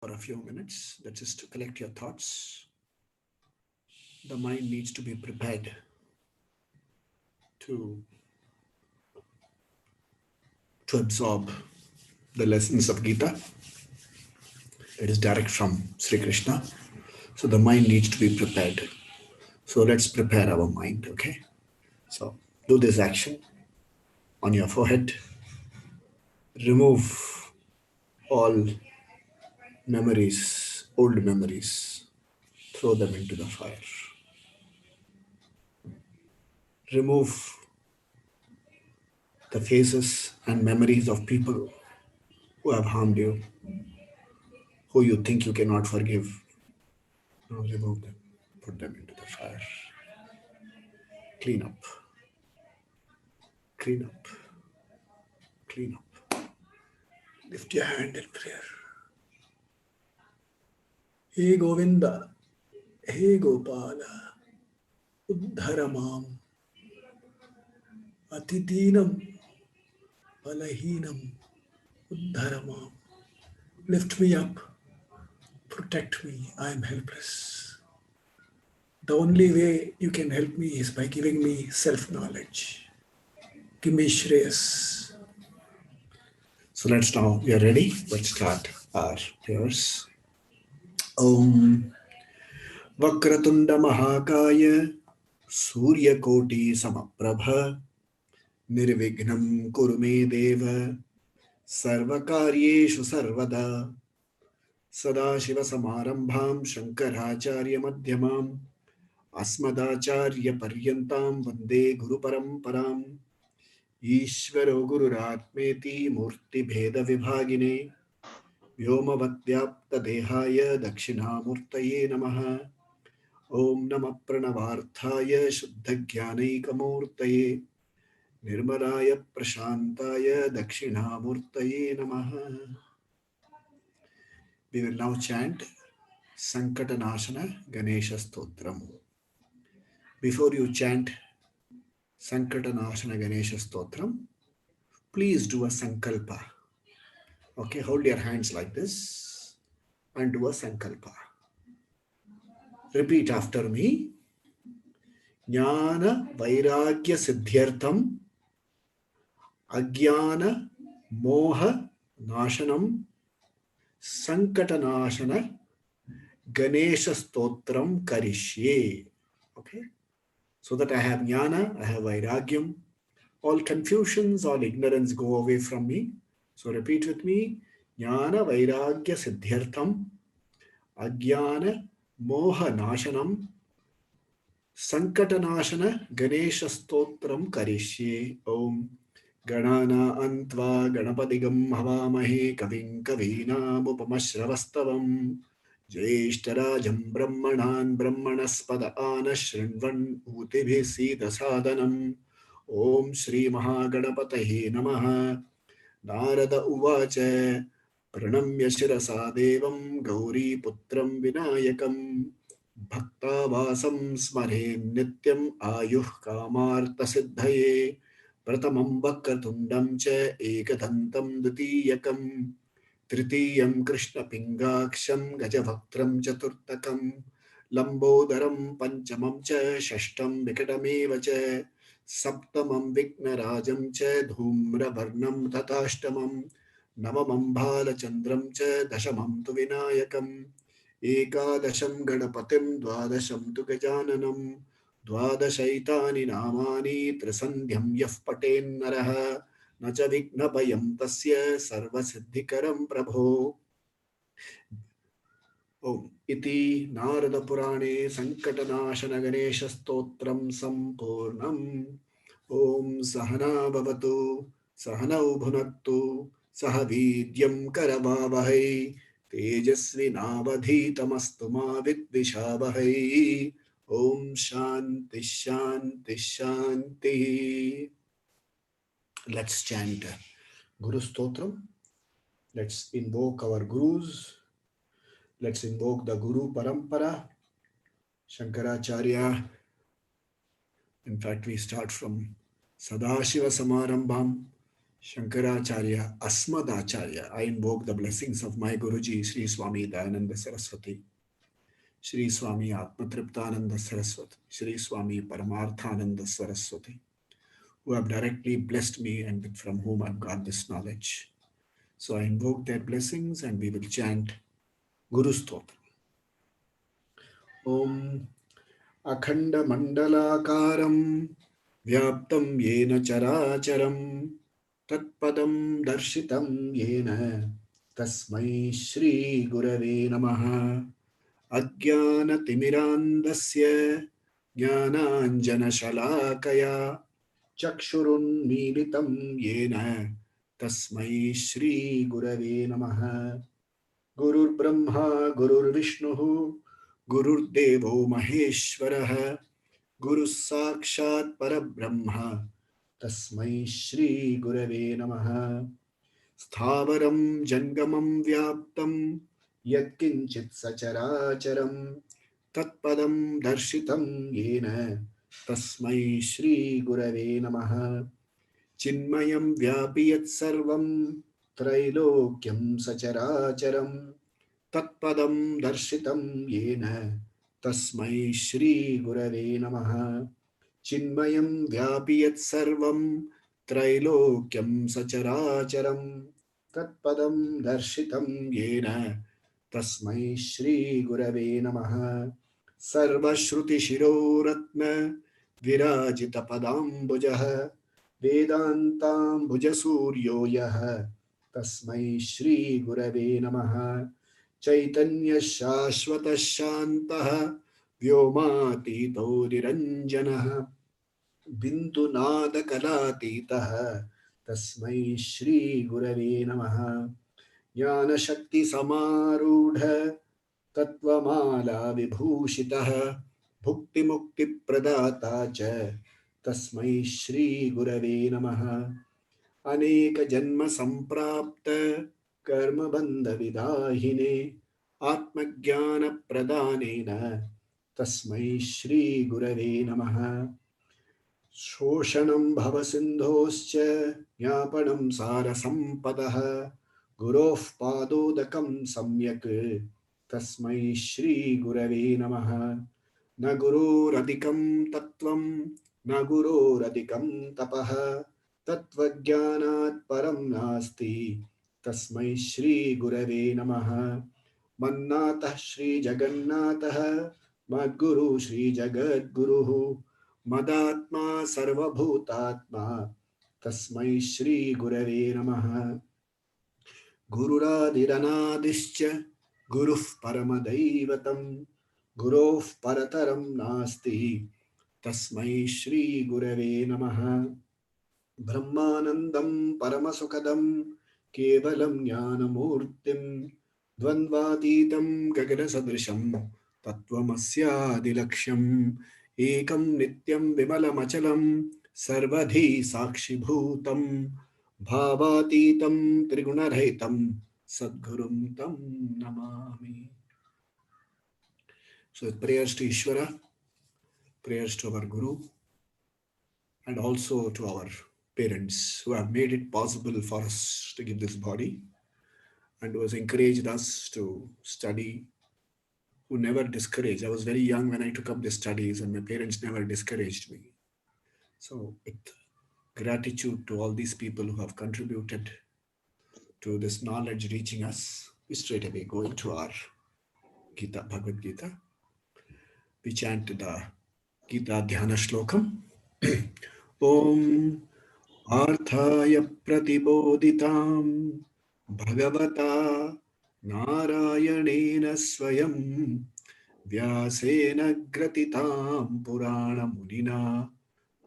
for a few minutes. That's just to collect your thoughts. The mind needs to be prepared to absorb the lessons of Gita. It is direct from Sri Krishna. So the mind needs to be prepared. So let's prepare our mind, okay? So do this action on your forehead. Remove all memories, old memories. Throw them into the fire. Remove the faces and memories of people who have harmed you, who you think you cannot forgive. Now remove them, put them into the fire. Clean up, clean up, clean up. Lift your hand in prayer. He Govinda, He Gopala, Uddharamam, Atitinam, Balahinam, Uddharamam. Lift me up, protect me, I am helpless. The only way you can help me is by giving me self-knowledge. Give me Shreyas. So let's now, we are ready. Let's start our prayers. Om Vakratunda Mahakaya Suryakoti Samaprabha Nirvignam Kurume Deva Sarvakaryeshu Sarvada Sadashiva Samarambham Shankaracharya Madhyamam Asmadacharya Paryantam Vande Guru Paramparam Ishvaro Gururatmeti Murti Bheda Vibhagine Vyomavatyapta Dehaya Dakshinamurtaye Namaha Om Namah Pranavarthaya Shuddha-Jnanaikamurtaye Nirmalaya Prashantaya Dakshinamurtaye Namaha. We will now chant Sankatanashana Ganesha Stotram. Before you chant Sankatanashana Ganesha Stotram, please do a sankalpa. Okay, hold your hands like this and do a sankalpa. Repeat after me. Jnana Vairagya Siddhyartham Ajnana Moha Nashanam Sankatanashana Ganesha Stotram Karishye. Okay, so that I have jnana, I have vairagyam, all confusions, all ignorance go away from me. So repeat with me. Jnana Vairagya Siddhyartham Ajnana Moha Nashanam Sankatanashana Ganesha Stotram Karishye. Om Ganana Antva Ganapadigam Havamahe Kavim Kavinam Upamashravasthavam Jyeshtarajam Brahmanan Brahmanaspada Anashrinvan Utibhi Sita Sadhanam. Om Shri Mahaganapatahe Namaha. Narada Uvacha Pranamya Shirasa Devam Gauri Putram Vinayakam Bhaktavasam Smare Nityam Ayuh Kamarta Siddhaye Pratamam Vakratundam Cha Ekadantam Dutiyakam Tritiyam Krishna Pingaksham Gajavaktram Chaturtakam Lambodaram Panchamam Cha Shashtam Vikadameva Cha Saptamam Vignarajam Cha Dhumra Varnam Tatashtamam Navamam Bhalachandram Cha Dashamam Tu Vinayakam Ekadasham Ganapatim Dvadasham Tu Gajananam Dvadashaitani Namani Trisandhyam Yaf Paten Naraha Nacha Vignabhayam Tasya Sarva Siddhikaram Prabho. Om Iti Narada Purane Sankatanashana Ganesha Stotram Sampurnam. Om Sahana Bhavatu Sahanau Bhunaktu Sahavidyam Karavavahai Tejasvi Navadhitamastu Ma Vidvishavahai. Om Shanti Shanti Shanti. Let's chant Guru Stotram. Let's invoke our Gurus. Let's invoke the Guru Parampara, Shankaracharya. In fact, we start from Sadashiva Samarambham, Shankaracharya, Asmadacharya. I invoke the blessings of my Guruji, Sri Swami Dayananda Saraswati, Sri Swami Atmatriptananda Saraswati, Sri Swami Paramarthananda Saraswati, who have directly blessed me and from whom I've got this knowledge. So I invoke their blessings and we will chant Guru Stotra. Om Akhanda Mandalakaram Vyaptam Yena Characharam Tatpadam Darshitam Yena Tasmai Shri Gurave Namaha Ajnanaतिमिरान्धस्य ज्ञानाञ्जनशलाकया चक्षुरुन्मीलितं येन तस्मै श्रीगुरवे नमः गुरुर्ब्रह्मा गुरुर्विष्णुः गुरुर्देवो महेश्वरः गुरुः साक्षात् परब्रह्म तस्मै श्रीगुरवे नमः स्थावरं जङ्गमं व्याप्तं यत्किञ्चित् सचराचरं तत्पदं दर्शितं येन तस्मै श्रीगुरवे नमः चिन्मयं व्यापि यत्सर्वं त्रैलोक्यं सचराचरं तत्पदं दर्शितं येन तस्मै श्रीगुरवे नमः चिन्मयं व्यापि यत्सर्वं त्रैलोक्यं सचराचरं तत्पदं दर्शितं येन तस्मै श्रीगुरवे नमः सर्वश्रुतिशिरोरत्न विराजितपदाम्बुजः वेदान्ताम्बुजसूर्यो यः तस्मै श्रीगुरवे नमः चैतन्यशाश्वतः शान्तः व्योमातीतो निरञ्जनः बिन्दुनादकलातीतः तस्मै श्रीगुरवे नमः ज्ञानशक्तिसमारूढ तत्त्वमाला विभूषितः भुक्तिमुक्तिप्रदाता च तस्मै श्रीगुरवे नमः अनेकजन्मसम्प्राप्त कर्मबन्धविदाहिने आत्मज्ञानप्रदानेन तस्मै श्रीगुरवे नमः शोषणं भवसिन्धोश्च ज्ञापनं सारसम्पदः गुरोः पादोदकं सम्यक् तस्मै श्रीगुरवे नमः न गुरोरधिकं तत्त्वं न गुरोरधिकं तपः तत्त्वज्ञानात् परं नास्ति तस्मै श्रीगुरवे नमः मन्नाथः श्रीजगन्नाथः मद्गुरु श्रीजगद्गुरुः मदात्मा सर्वभूतात्मा तस्मै श्रीगुरवे नमः गुरुरादिरनादिश्च गुरुः परमदैवतं गुरोः परतरं नास्ति तस्मै श्रीगुरवे नमः ब्रह्मानन्दं परमसुखदं केवलं ज्ञानमूर्तिं द्वन्द्वातीतं गगनसदृशं तत्त्वमस्यादिलक्ष्यम् एकं नित्यं विमलमचलं सर्वधी साक्षिभूतं भावातीतं त्रिगुणरहितं सद्गुरुं तं Namami. So prayers to Ishvara, prayers to our Guru, and also to our parents who have made it possible for us to give this body and who has encouraged us to study, who never discouraged. I was very young when I took up the studies and my parents never discouraged me. So with gratitude to all these people who have contributed to this knowledge reaching us, we straight away go into our Gita, Bhagavad Gita. We chant the Gita Dhyana Shlokam. Om Arthaya Pratibodhitam Bhagavata Narayanena Swayam Vyasena Gratitam Purana Munina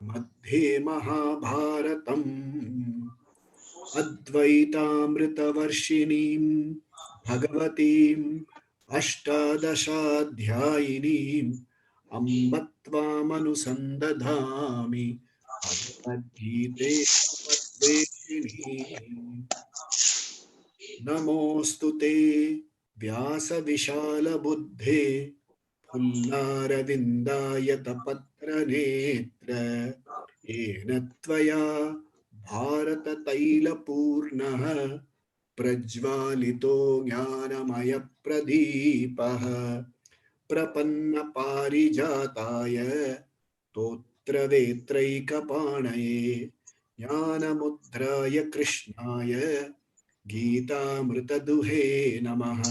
Madhye Mahabharatam Advaitaamritavarshinim Bhagavatim Ashtadashadhyayinim Ambatvamanusandadhami Bhagavad-gite Vedeshinim Namostute Vyasa Vishala Buddhe Pullaravindayata Patra Netra Yena Tvaya Bharat तैल पूर्णः प्रज्वालितो ज्ञानमय प्रदीपः प्रपन्न पारिजाताय तोत्रवेत्रैकपाणये ज्ञानमुद्राय कृष्णाय गीतामृतदुहे नमः।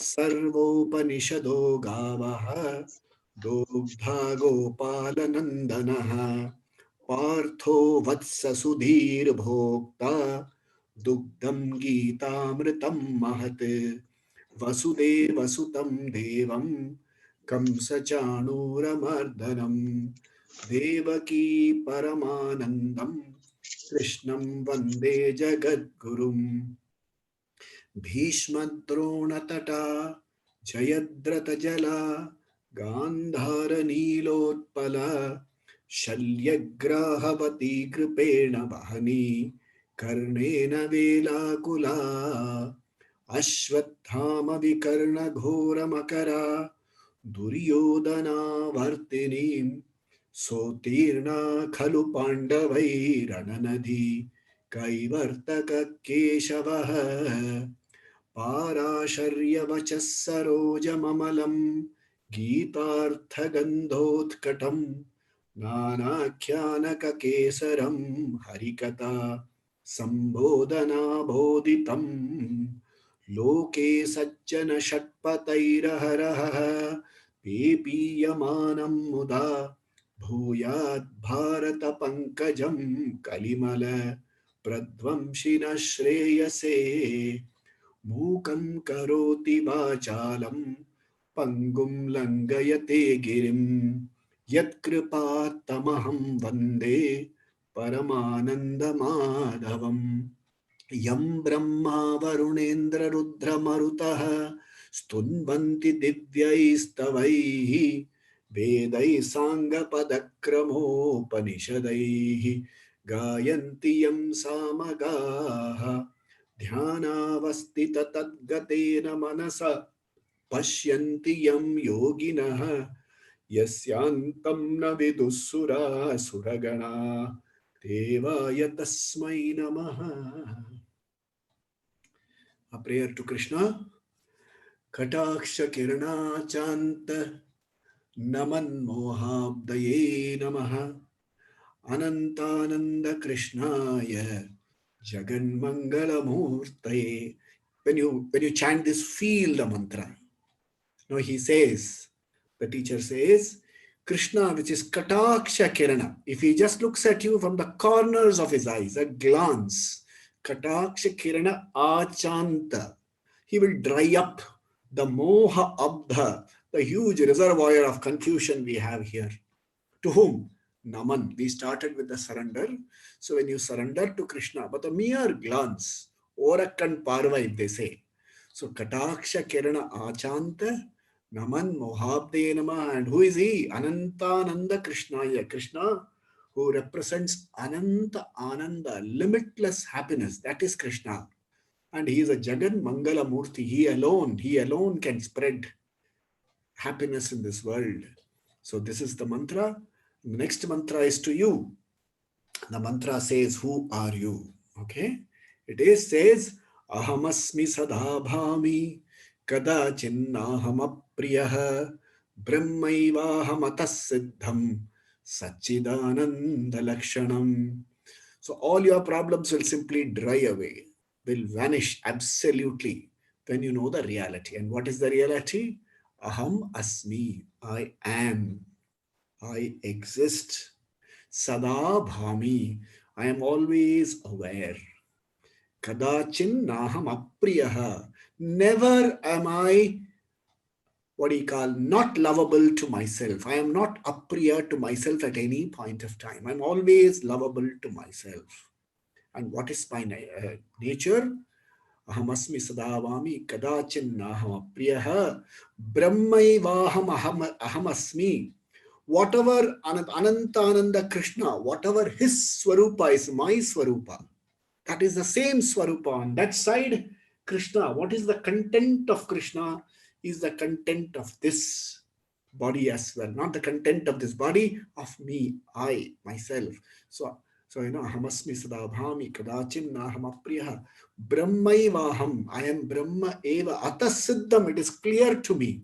सर्वोपनिषदो गावः दोग्धा गोपालनन्दनः पार्थो वत्स सुधीर्भोक्ता दुग्धं गीतामृतं महत् वसुदेवसुतं देवं कंसचाणूरमर्दनं देवकी परमानन्दं कृष्णं वन्दे जगद्गुरुम्। भीष्मद्रोणतटा जयद्रथजला गान्धारनीलोत्पला शल्यग्राहवती कृपेण वहनी कर्णेन वेलाकुला अश्वत्थामविकर्णघोरमकरा दुर्योधनावर्तिनीं सोत्तीर्णा खलु पाण्डवैरणनदी कैवर्तककेशवः पाराशर्यवचः सरोजममलं गीतार्थगन्धोत्कटं नानाख्यानककेसरं हरिकथा सम्बोधनाबोधितम् लोके सज्जन षट्पतैरहरः पेपीयमानं मुदा भूयात् भारत पंकजं कलिमल प्रध्वंसिन श्रेयसे मूकं करोति वाचालं पंगुं लंघयते गिरिं यत्कृपात्तमहं वन्दे परमानन्दमाधवम् यं ब्रह्मा वरुणेन्द्र रुद्रमरुतः स्तुन्वन्ति दिव्यैस्तवैः वेदैः साङ्गपदक्रमोपनिषदैः गायन्ति यं सामगाः ध्यानावस्थित तद्गतेन मनसा पश्यन्ति यं योगिनः यस्यान्तं न विदुःसुरासुरगणा देवाय तस्मै नमः. A prayer to Krishna. Kataksha Kirana Chanta Naman Mohabdaye Namaha Anantananda Krishnaya Jagan Mangala Murtaye. When you chant this, feel the mantra. Now he says, the teacher says, Krishna, which is Kataksha Kirana, if he just looks at you from the corners of his eyes, a glance, Kataksha Kirana Achanta, he will dry up the Moha Abdha, the huge reservoir of confusion we have here. To whom? Naman. We started with the surrender. So when you surrender to Krishna, but a mere glance, Orakan Parva, if they say. So Kataksha Kirana Achanta, Naman Mohabde Nama. And who is he? Anantananda Krishnaya. Krishna, who represents Ananta Ananda, limitless happiness. That is Krishna. And he is a Jagan Mangala Murti. He alone can spread happiness in this world. So this is the mantra. The next mantra is to you. The mantra says, who are you? Okay. Says, Ahamasmi sadabhami kada chinnahamapriyaha brahmaivahamata's siddham sachidananda lakshanam. So all your problems will simply dry away, will vanish absolutely when you know the reality. And what is the reality? Aham asmi. I am. I exist. Sada bhami. I am always aware. Kadachin naham apriyaha. Never am I, not lovable to myself. I am not apriya to myself at any point of time. I'm always lovable to myself. And what is my nature? Ahamasmi sadavami kadachin naham apriyaha brahmaivaham ahamasmi. Whatever Anantananda Krishna, whatever his Swarupa is my Swarupa, that is the same Swarupa. On that side, Krishna, what is the content of Krishna is the content of this body as well. Not the content of this body, of me, I, myself. So So, ahamasmi sadabhami kadachin nahamapriya brahmaivaham. I am Brahma eva atasiddham. It is clear to me.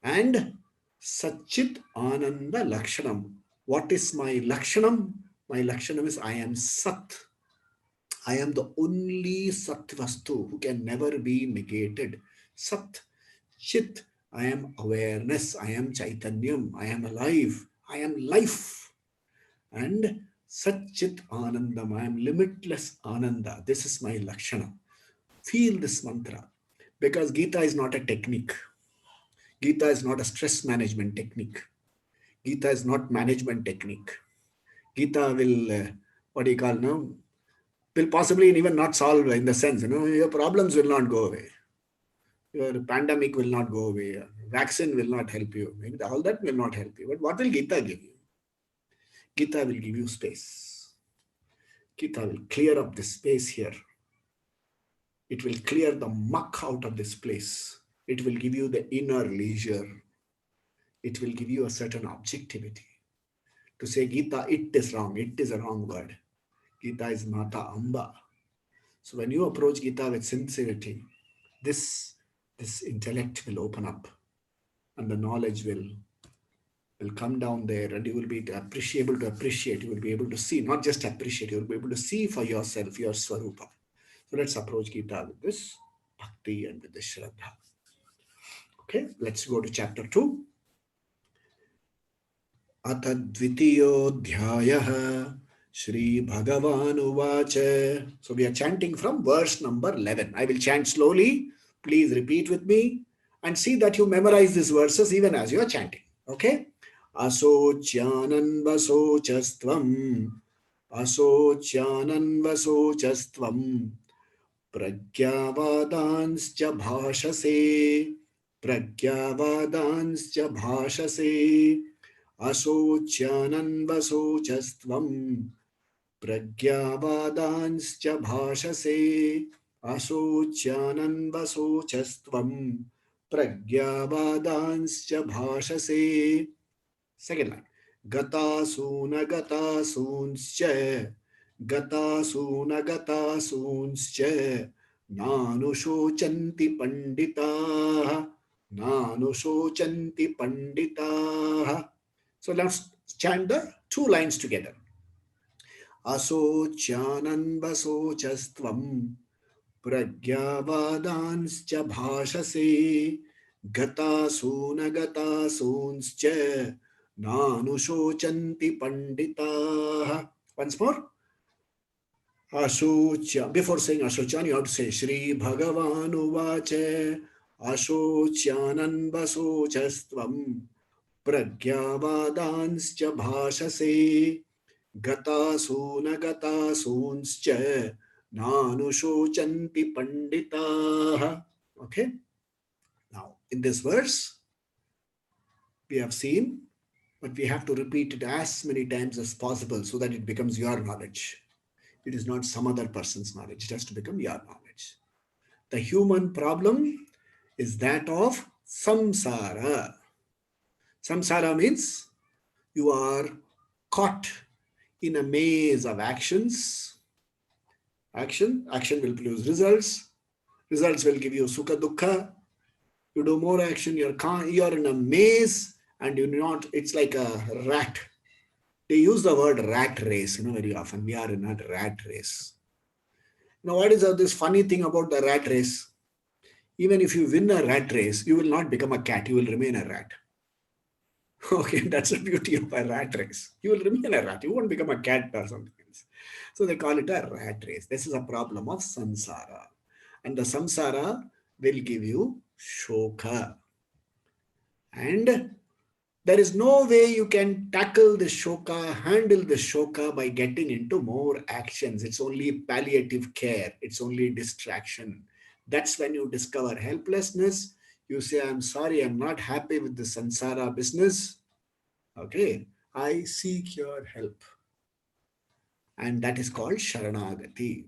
And Satchit Ananda Lakshanam. What is my Lakshanam? My Lakshanam is I am Sat. I am the only Sat Vastu who can never be negated. Sat, Chit, I am awareness, I am Chaitanyam, I am alive, I am life. And Satchit Anandam, I am limitless Ananda. This is my Lakshana. Feel this mantra. Because Gita is not a technique. Gita is not a stress management technique. Gita is not management technique. Gita will, what do you call now? Will possibly even not solve in the sense, your problems will not go away. Your pandemic will not go away. Vaccine will not help you. Maybe all that will not help you. But what will Gita give you? Gita will give you space. Gita will clear up the space here. It will clear the muck out of this place. It will give you the inner leisure. It will give you a certain objectivity. To say Gita, it is wrong. It is a wrong word. Gita is Mata Amba. So when you approach Gita with sincerity, this intellect will open up and the knowledge will come down there, and you will be able to appreciate. You will be able to see, not just appreciate, you will be able to see for yourself your Swarupa. So let's approach Gita with this bhakti and with this Shraddha. Okay, let's go to chapter 2. Atha dvitiyodhyayah Shri Bhagavan Uvacha. So we are chanting from verse number 11. I will chant slowly. Please repeat with me and see that you memorize these verses even as you are chanting. Okay? Asocyanan vasocastvam. Asocyanan vasocastvam. Pragyavadanscha bhashase. Pragyavadanscha bhashase. Asocyanan vasocastvam. Pragyavadanscha bhashase. Asocyanan vasocastvam. Pragyavadanscha bhashase. Second line. Gatasuna gatasunscha. Gatasuna gatasunscha. Nanusochanti panditaah. Nanusochanti panditaah. So let's chant the two lines together. Asocyanan vasocastvam. Pragyavadanscha bhashase. Gatasuna gatasunscha. Nanusochanti panditaah. Once more. Ashocha. Before saying Ashochan, you have to say Shri Bhagavan Uvacha. Ashocyanan vasocastvam. Pragyavadanscha bhashase. Gatasuna gatasunscha. Nanusochanti panditaah. Okay. Now, in this verse, we have seen, but we have to repeat it as many times as possible so that it becomes your knowledge. It is not some other person's knowledge. It has to become your knowledge. The human problem is that of samsara. Samsara means you are caught in a maze of actions. Action will produce results. Results will give you sukha dukkha. You do more action, you're in a maze, and it's like a rat. They use the word rat race, very often. We are in a rat race. What is this funny thing about the rat race? Even if you win a rat race, you will not become a cat, you will remain a rat. Okay, that's the beauty of a rat race. You will remain a rat, you won't become a cat or something else. So they call it a rat race. This is a problem of samsara. And the samsara will give you shoka. And there is no way you can tackle the shoka, handle the shoka by getting into more actions. It's only palliative care. It's only distraction. That's when you discover helplessness. You say, I'm sorry, I'm not happy with the samsara business. Okay, I seek your help. And that is called sharanagati.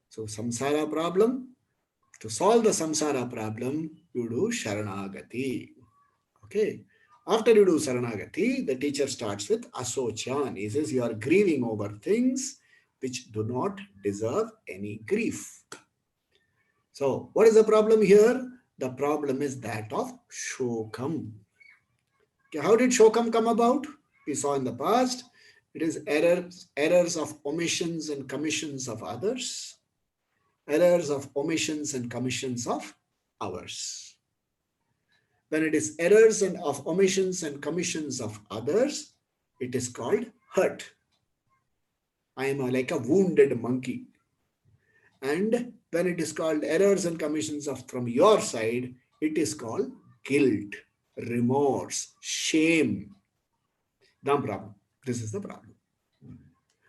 So samsara problem, to solve the samsara problem, you do sharanagati. Okay. After you do Saranagati, the teacher starts with Asochan. He says you are grieving over things which do not deserve any grief. So, what is the problem here? The problem is that of Shokam. Okay, how did Shokam come about? We saw in the past. It is errors of omissions and commissions of others, errors of omissions and commissions of ours. When it is errors and of omissions and commissions of others, it is called hurt. I am like a wounded monkey. And when it is called errors and commissions of from your side, it is called guilt, remorse, shame. The problem. This is the problem.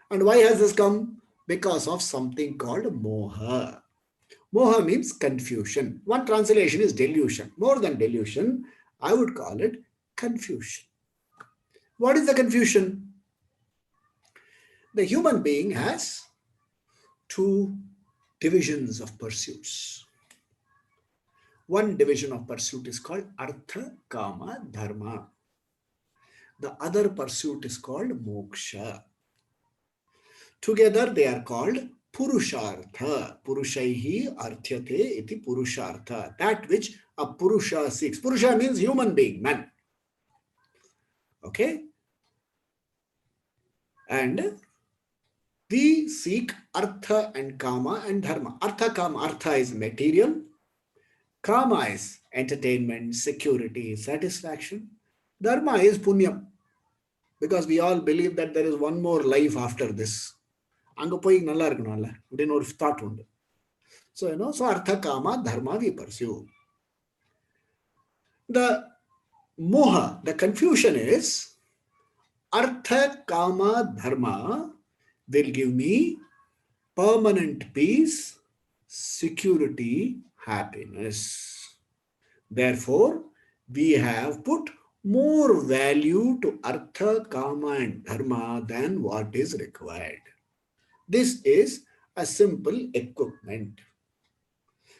And why has this come? Because of something called moha. Moha means confusion. One translation is delusion. More than delusion, I would call it confusion. What is the confusion? The human being has two divisions of pursuits. One division of pursuit is called Artha, Kama, Dharma. The other pursuit is called Moksha. Together they are called Purushartha. Purushaihi arthyate iti Purushartha. That which a Purusha seeks. Purusha means human being, man. Okay? And we seek Artha and Kama and Dharma. Artha, Kama. Artha is material. Kama is entertainment, security, satisfaction. Dharma is Punyam. Because we all believe that there is one more life after this. அங்க போய் நல்லா இருக்கணும்ல அப்படின்னு ஒரு thought உண்டு. So, so Artha, Kama, Dharma we pursue. The moha, the confusion is Artha, Kama, Dharma will give me permanent peace, security, happiness. Therefore, we have put more value to Artha, Kama and Dharma than what is required. This is a simple equipment.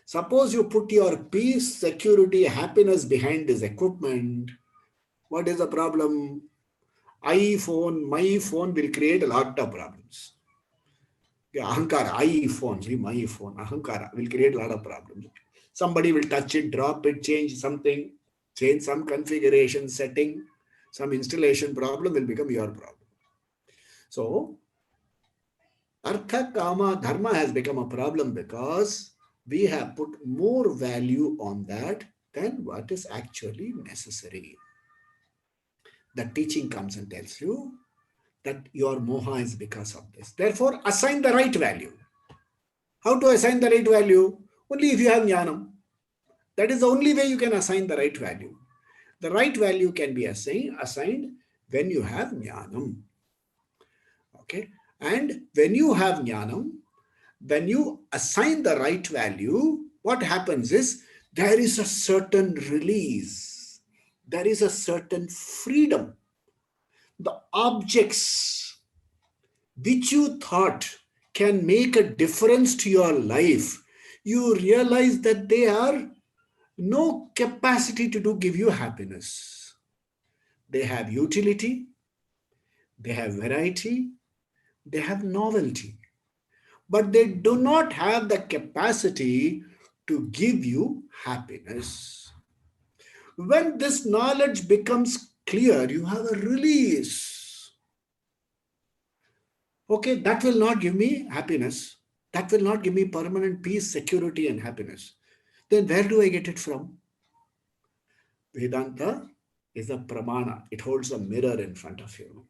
Suppose you put your peace, security, happiness behind this equipment. What is the problem? iPhone, my phone will create a lot of problems. Ahankara, iPhone, my phone, Ahankara will create a lot of problems. Somebody will touch it, drop it, change something, change some configuration setting, some installation problem will become your problem. So, Artha, Kama, Dharma has become a problem because we have put more value on that than what is actually necessary. The teaching comes and tells you that your moha is because of this. Therefore, assign the right value. How to assign the right value? Only if you have jnanam. That is the only way you can assign the right value. The right value can be assigned when you have jnanam. Okay? And when you have jnanam, when you assign the right value, what happens is there is a certain release. There is a certain freedom. The objects which you thought can make a difference to your life, you realize that they are no capacity to give you happiness. They have utility, they have variety, they have novelty, but they do not have the capacity to give you happiness. When this knowledge becomes clear, you have a release. Okay, that will not give me happiness. That will not give me permanent peace, security, and happiness. Then where do I get it from? Vedanta is a pramana. It holds a mirror in front of you.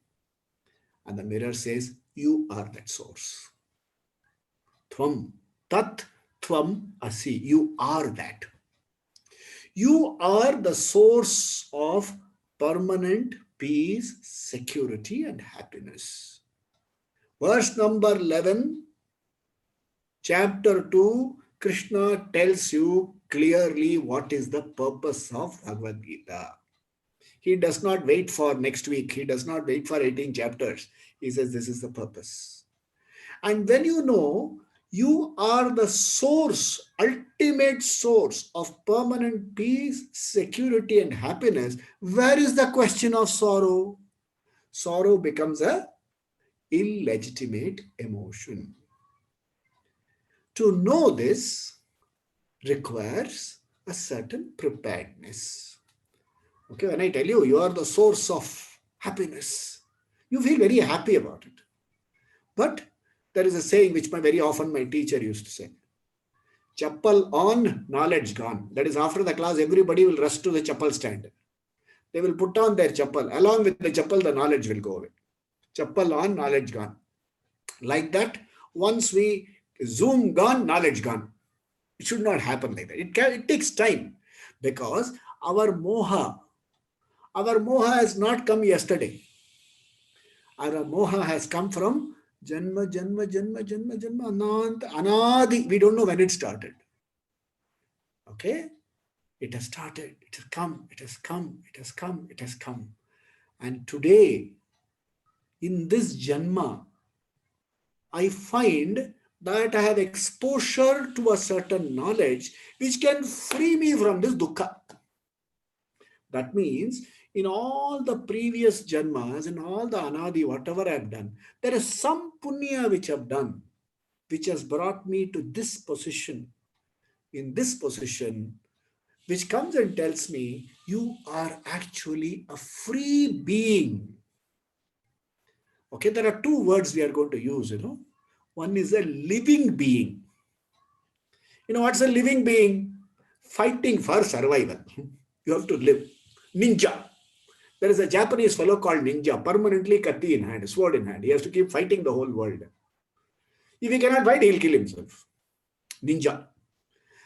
And the mirror says, you are that source. Tvam, tat, tvam, asi. You are that. You are the source of permanent peace, security, and happiness. Verse number 11, chapter 2, Krishna tells you clearly what is the purpose of Bhagavad Gita. He does not wait for next week. He does not wait for 18 chapters. He says this is the purpose. And when you know You are the source, ultimate source of permanent peace, security, and happiness. Where is the question of sorrow? Sorrow becomes a illegitimate emotion. To know this requires a certain preparedness. Okay, when I tell you you are the source of happiness, you feel very happy about it. But there is a saying which very often my teacher used to say: chappal on, knowledge gone. That is, after the class, everybody will rush to the chappal stand. They will put on their chappal. Along with the chappal, the knowledge will go away. Chappal on, knowledge gone. Like that, once we zoom gone, knowledge gone. It should not happen like that. It takes time, because our moha, has not come yesterday. Our moha has come from Janma, Janma, Janma, Janma, Janma, Ananta, Anadi. We don't know when it started. Okay? It has started. It has come. It has come. It has come. It has come. And today, in this Janma, I find that I have exposure to a certain knowledge which can free me from this dukkha. That means in all the previous janmas, in all the anadi, whatever I have done, there is some punya which I have done, which has brought me to this position. In this position, which comes and tells me, you are actually a free being. Okay, there are two words we are going to use, One is a living being. What's a living being? Fighting for survival. You have to live. Ninja. There is a Japanese fellow called Ninja, permanently katti in hand, sword in hand. He has to keep fighting the whole world. If he cannot fight, he'll kill himself. Ninja.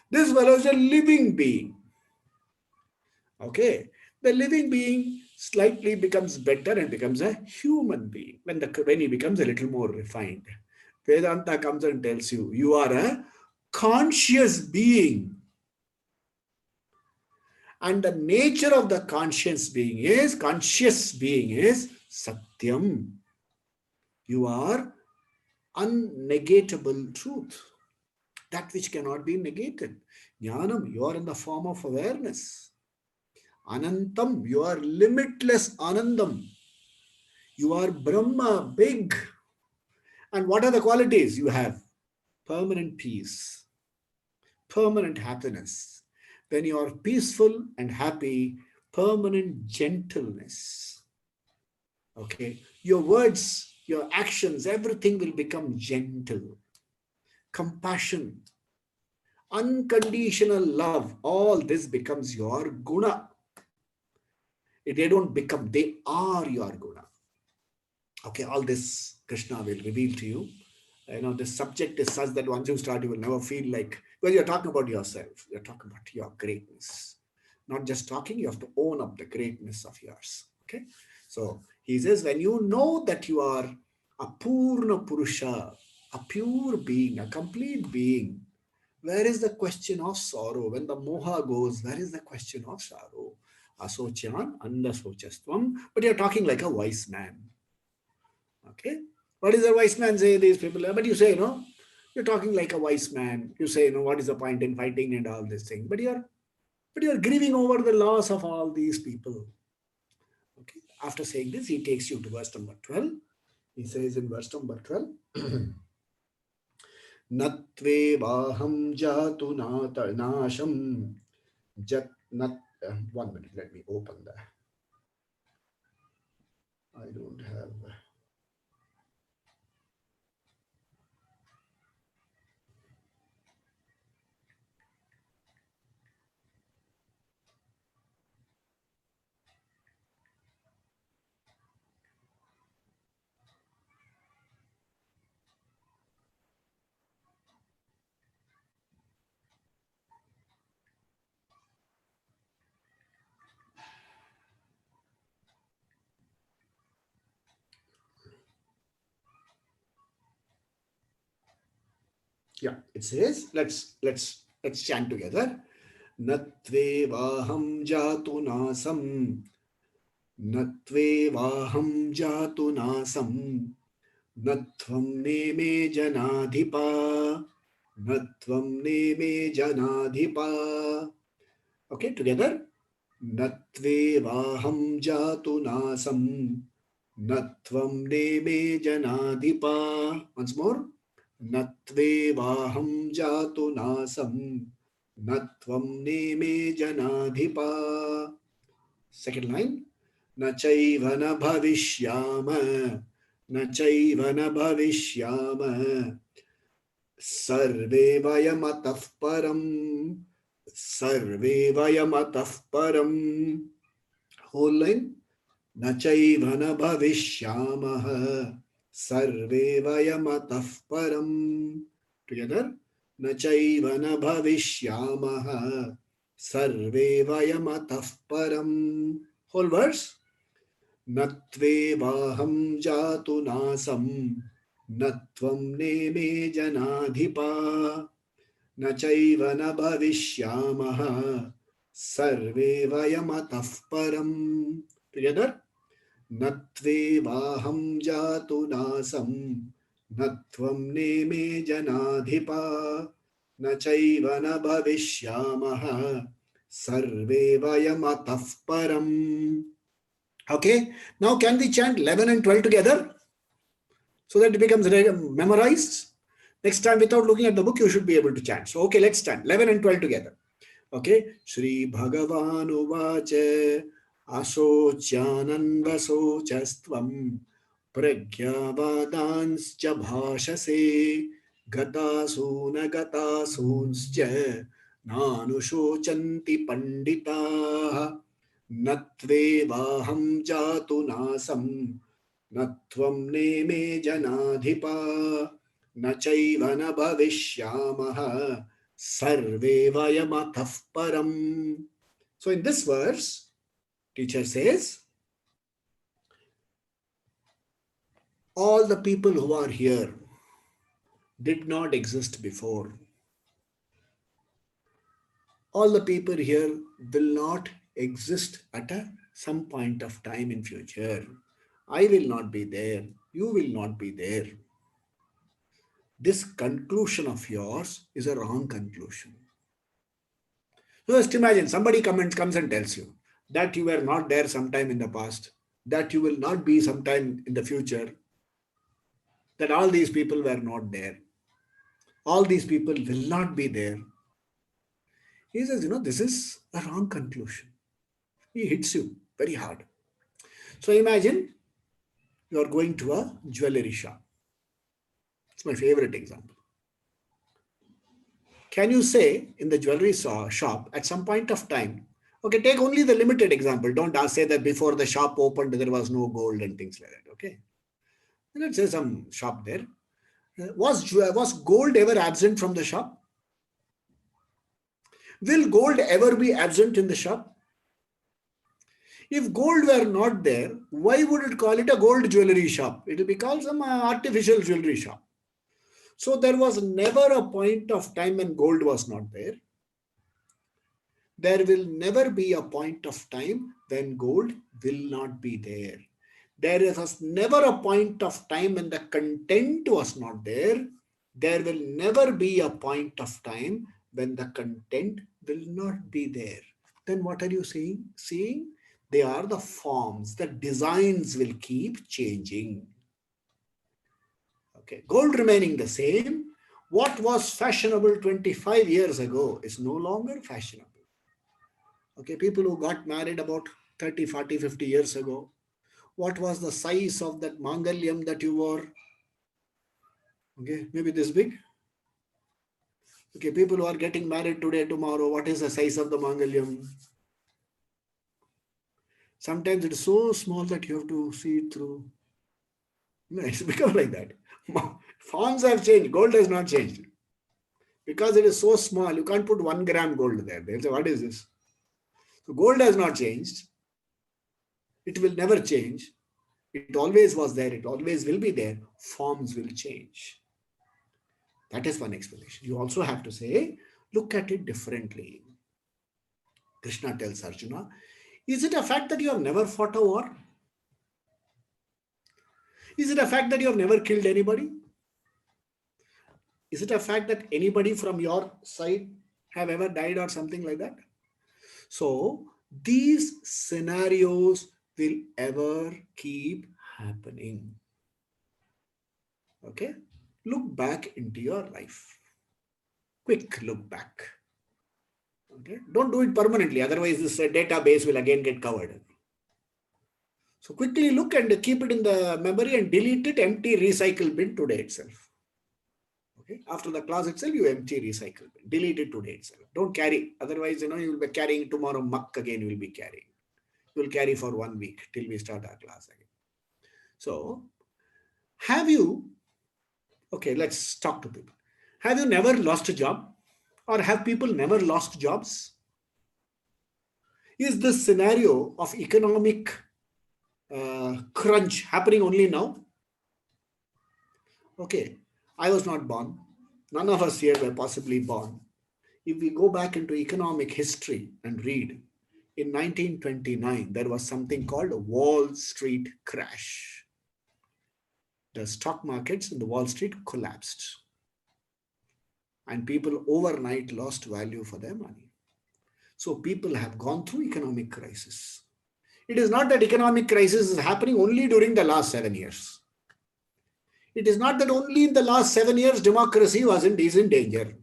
This fellow is a living being. Okay. The living being slightly becomes better and becomes a human being when he becomes a little more refined. Vedanta comes and tells you, you are a conscious being. And the nature of the conscious being is Satyam. You are unnegatable truth. That which cannot be negated. Jnanam, you are in the form of awareness. Anantam, you are limitless Anandam. You are Brahma, big. And what are the qualities you have? Permanent peace, permanent happiness. When you are peaceful and happy, permanent gentleness. Okay, your words, your actions, everything will become gentle. Compassion, unconditional love, all this becomes your guna. They don't become, they are your guna. Okay, all this Krishna will reveal to you. The subject is such that once you start, you will never feel like, well, you're talking about yourself. You're talking about your greatness. Not just talking, you have to own up the greatness of yours. Okay. So he says, when you know that you are a Purna Purusha, a pure being, a complete being, where is the question of sorrow? When the moha goes, where is the question of sorrow? Asochan, andasochastvam. But you're talking like a wise man. Okay. What is a wise man say? These people, but you say, you're talking like a wise man. You say, what is the point in fighting and all this thing? But you're grieving over the loss of all these people. Okay. After saying this, he takes you to verse number 12. He says in verse number 12, Natve vaham jatu nasham jat nat. 1 minute, let me open that. I don't have. Yeah, it says, let's chant together. Natve vaham jatu nasam. Natve vaham jatu nasam. Natvam neme janadhipa. Natvam neme janadhipa. Okay, together. Natve vaham jatu nasam. Natvam neme janadhipa. Once more. Natve vaham jatu nasam. Natvam neme janadhipa. Second line. न चैव न भविष्याम न चैव न भविष्याम सर्वे वयमतः परम् सर्वे वयमतः परम् whole line न चैव न भविष्यामः सर्वे वयमतः परम् together न चैव न भविष्यामः सर्वे वयमतः परम् whole verse नत्वेवाहं जातु नासं न त्वं नेमे जनाधिपा न चैव न भविष्यामः सर्वे वयमतः परम् together नत्वेवाहं जातु नासं न त्वं नेमे जनाधिपा न चैव न भविष्यामः सर्वे वयमतः परम्. Okay, now can we chant 11 and 12 together so that it becomes memorized? Next time, without looking at the book, you should be able to chant. So, okay, let's chant 11 and 12 together. Okay, Shri Bhagavan Uvacha Asocyanandasocastvam Pragyavadanscha Bhashase Gatasuna Gatasunscha Nanushocanti Panditaha नत्वेवाहं जातु नासं न त्वं नेमे जनाधिपा न चैव न भविष्यामः सर्वे वयमतः परम्. So in this verse, teacher says, all the people who are here did not exist before. All the people here will not exist at some point of time in future. I will not be there. You will not be there. This conclusion of yours is a wrong conclusion. So just imagine somebody comes and tells you that you were not there sometime in the past, that you will not be sometime in the future, that all these people were not there. All these people will not be there. He says, this is a wrong conclusion. He hits you very hard. So imagine you are going to a jewelry shop. It's my favorite example. Can you say in the jewelry shop at some point of time, okay, take only the limited example. Don't say that before the shop opened, there was no gold and things like that, okay? Let's say some shop there. Was gold ever absent from the shop? Will gold ever be absent in the shop? If gold were not there, why would it call it a gold jewelry shop? It will be called some artificial jewelry shop. So there was never a point of time when gold was not there. There will never be a point of time when gold will not be there. There was never a point of time when the content was not there. There will never be a point of time when the content will not be there. Then what are you saying? Seeing they are the forms, the designs will keep changing. Okay, gold remaining the same. What was fashionable 25 years ago is no longer fashionable. Okay, people who got married about 30, 40, 50 years ago, what was the size of that mangalyam that you wore? Okay, maybe this big. Okay, people who are getting married today, tomorrow, what is the size of the mangalyam? Sometimes it is so small that you have to see it through. No, it's become like that. Forms have changed. Gold has not changed. Because it is so small, you can't put 1 gram gold there. They'll say, what is this? So gold has not changed. It will never change. It always was there. It always will be there. Forms will change. That is one explanation. You also have to say, look at it differently. Krishna tells Arjuna, is it a fact that you have never fought a war? Is it a fact that you have never killed anybody? Is it a fact that anybody from your side have ever died or something like that? So these scenarios will ever keep happening. Okay? Look back into your life. Quick look back. Okay? Don't do it permanently, otherwise this database will again get covered. So quickly look and keep it in the memory and delete it, empty recycle bin today itself. Okay? After the class itself, you empty recycle bin. Delete it today itself. Don't carry. Otherwise, you will be carrying tomorrow muck again you will be carrying. You will carry for 1 week till we start our class again. So, have you, okay, let's talk to people. Have you never lost a job? Or have people never lost jobs? Is this scenario of economic crunch happening only now? Okay, I was not born. None of us here were possibly born. If we go back into economic history and read, in 1929, there was something called a Wall Street crash. The stock markets in the Wall Street collapsed. And people overnight lost value for their money. So people have gone through economic crisis. It is not that economic crisis is happening only during the last 7 years. It is not that only in the last 7 years democracy is in danger.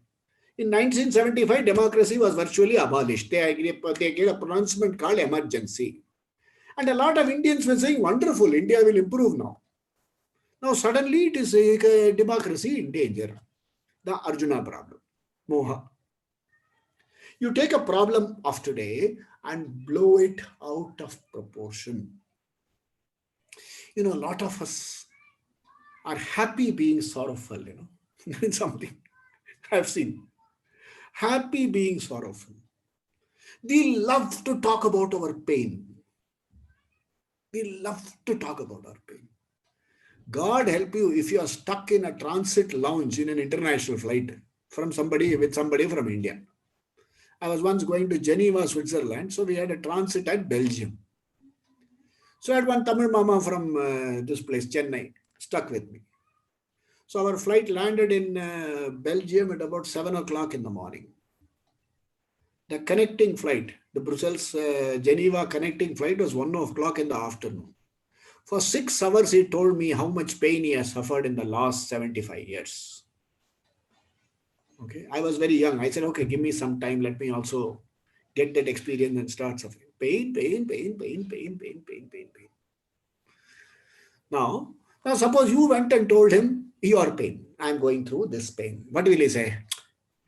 In 1975, democracy was virtually abolished. They gave a pronouncement called emergency. And a lot of Indians were saying, wonderful, India will improve now. Now suddenly it is democracy in danger. The Arjuna problem, moha. You take a problem of today and blow it out of proportion. A lot of us are happy being sorrowful, It's something I've seen. Happy being sorrowful. We love to talk about our pain. We love to talk about our pain. God help you if you are stuck in a transit lounge in an international flight with somebody from India. I was once going to Geneva, Switzerland, so we had a transit at Belgium. So I had one Tamil mama from this place, Chennai, stuck with me. So our flight landed in Belgium at about 7 o'clock in the morning. The connecting flight, the Brussels-Geneva connecting flight was 1 o'clock in the afternoon. For 6 hours, he told me how much pain he has suffered in the last 75 years. Okay, I was very young. I said, okay, give me some time. Let me also get that experience and start suffering. Pain. Now suppose you went and told him, your pain. I'm going through this pain. What will he say?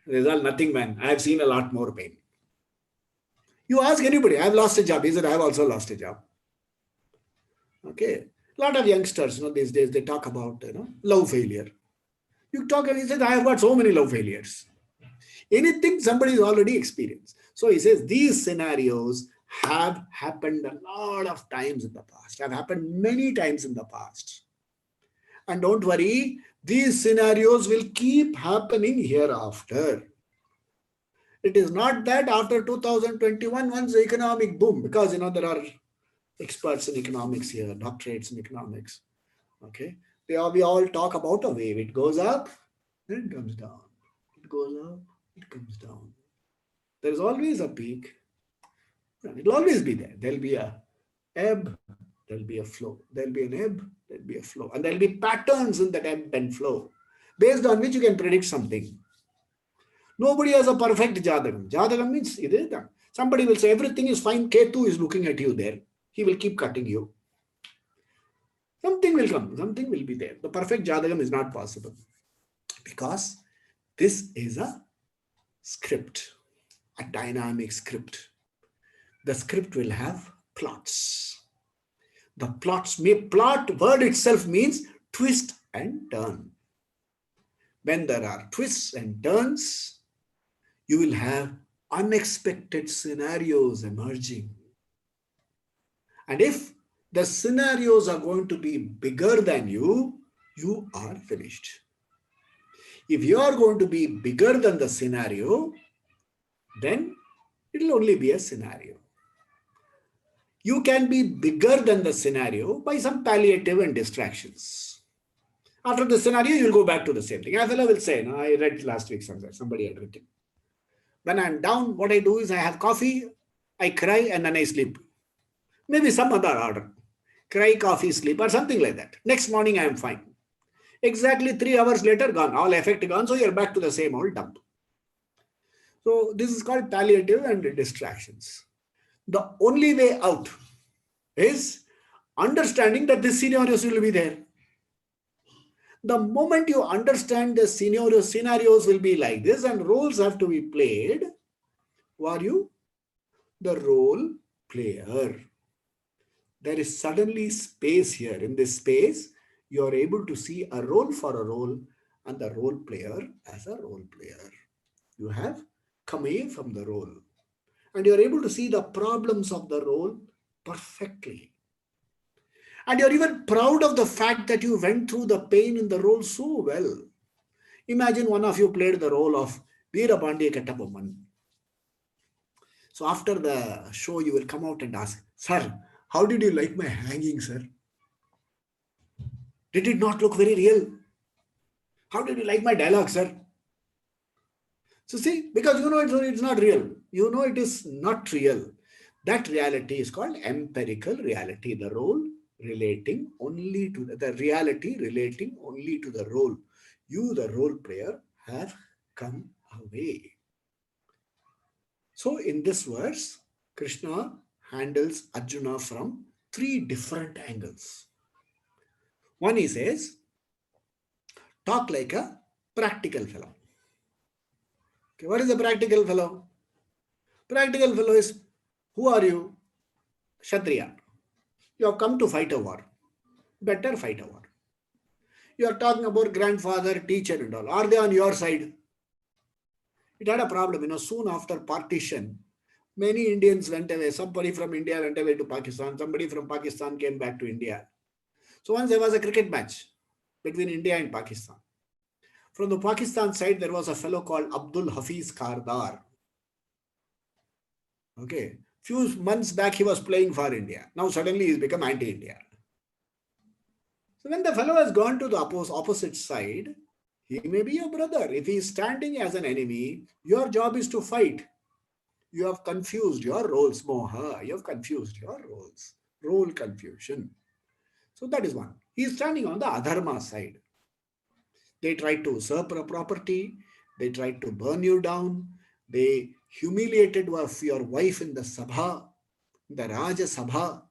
There's all nothing, man. I've seen a lot more pain. You ask anybody, I've lost a job. He said, I've also lost a job. Okay. A lot of youngsters, these days, they talk about, love failure. You talk and he says, I have got so many love failures. Anything somebody has already experienced. So he says, these scenarios have happened a lot of times in the past, have happened many times in the past. And don't worry, these scenarios will keep happening hereafter. It is not that after 2021, once the economic boom, because, there are experts in economics here, doctorates in economics. Okay. We all talk about a wave. It goes up, then it comes down. It goes up, it comes down. There is always a peak. It will always be there. There will be a ebb, there will be a flow. There will be an ebb, there will be a flow. And there will be patterns in that ebb and flow, based on which you can predict something. Nobody has a perfect Jadagam. Jadagam means somebody will say everything is fine. Ketu is looking at you there. He will keep cutting you. Something will come. Something will be there. The perfect Jadagam is not possible. Because this is a script, a dynamic script. The script will have plots. The plot word itself means twist and turn. When there are twists and turns, you will have unexpected scenarios emerging. And if the scenarios are going to be bigger than you, you are finished. If you are going to be bigger than the scenario, then it will only be a scenario. You can be bigger than the scenario by some palliative and distractions. After the scenario, you'll go back to the same thing. A fellow will say, no, I read last week somewhere, somebody had written. When I'm down, what I do is I have coffee, I cry, and then I sleep. Maybe some other order. Cry, coffee, sleep, or something like that. Next morning, I am fine. Exactly 3 hours later, gone. All effect gone. So you're back to the same old dump. So this is called palliative and distractions. The only way out is understanding that these scenarios will be there. The moment you understand the scenarios will be like this and roles have to be played, who are you? The role player. There is suddenly space here. In this space, you are able to see a role for a role and the role player as a role player. You have come away from the role and you are able to see the problems of the role perfectly. And you're even proud of the fact that you went through the pain in the role so well. Imagine one of you played the role of Veerapandya Kattabomman. So after the show, you will come out and ask, sir, how did you like my hanging, sir? Did it not look very real? How did you like my dialogue, sir? So see, because you know it's not real. You know it is not real. That reality is called empirical reality. The role relating only to the reality relating only to the role. You, the role player, have come away. So in this verse, Krishna handles Arjuna from 3 different angles. One, he says, talk like a practical fellow. Okay, what is a practical fellow? Practical fellow is, who are you? Kshatriya. You have come to fight a war. Better fight a war. You are talking about grandfather, teacher and all. Are they on your side? It had a problem, soon after partition, many Indians went away. Somebody from India went away to Pakistan. Somebody from Pakistan came back to India. So once there was a cricket match between India and Pakistan. From the Pakistan side, there was a fellow called Abdul Hafiz Kardar. Okay. Few months back, he was playing for India. Now suddenly he's become anti-India. So when the fellow has gone to the opposite side, he may be your brother. If he is standing as an enemy, your job is to fight. You have confused your roles, Moha. You have confused your roles. Role confusion. So that is one. He is standing on the adharma side. They tried to usurp a property. They tried to burn you down. They humiliated your wife in the Sabha, the Raja Sabha.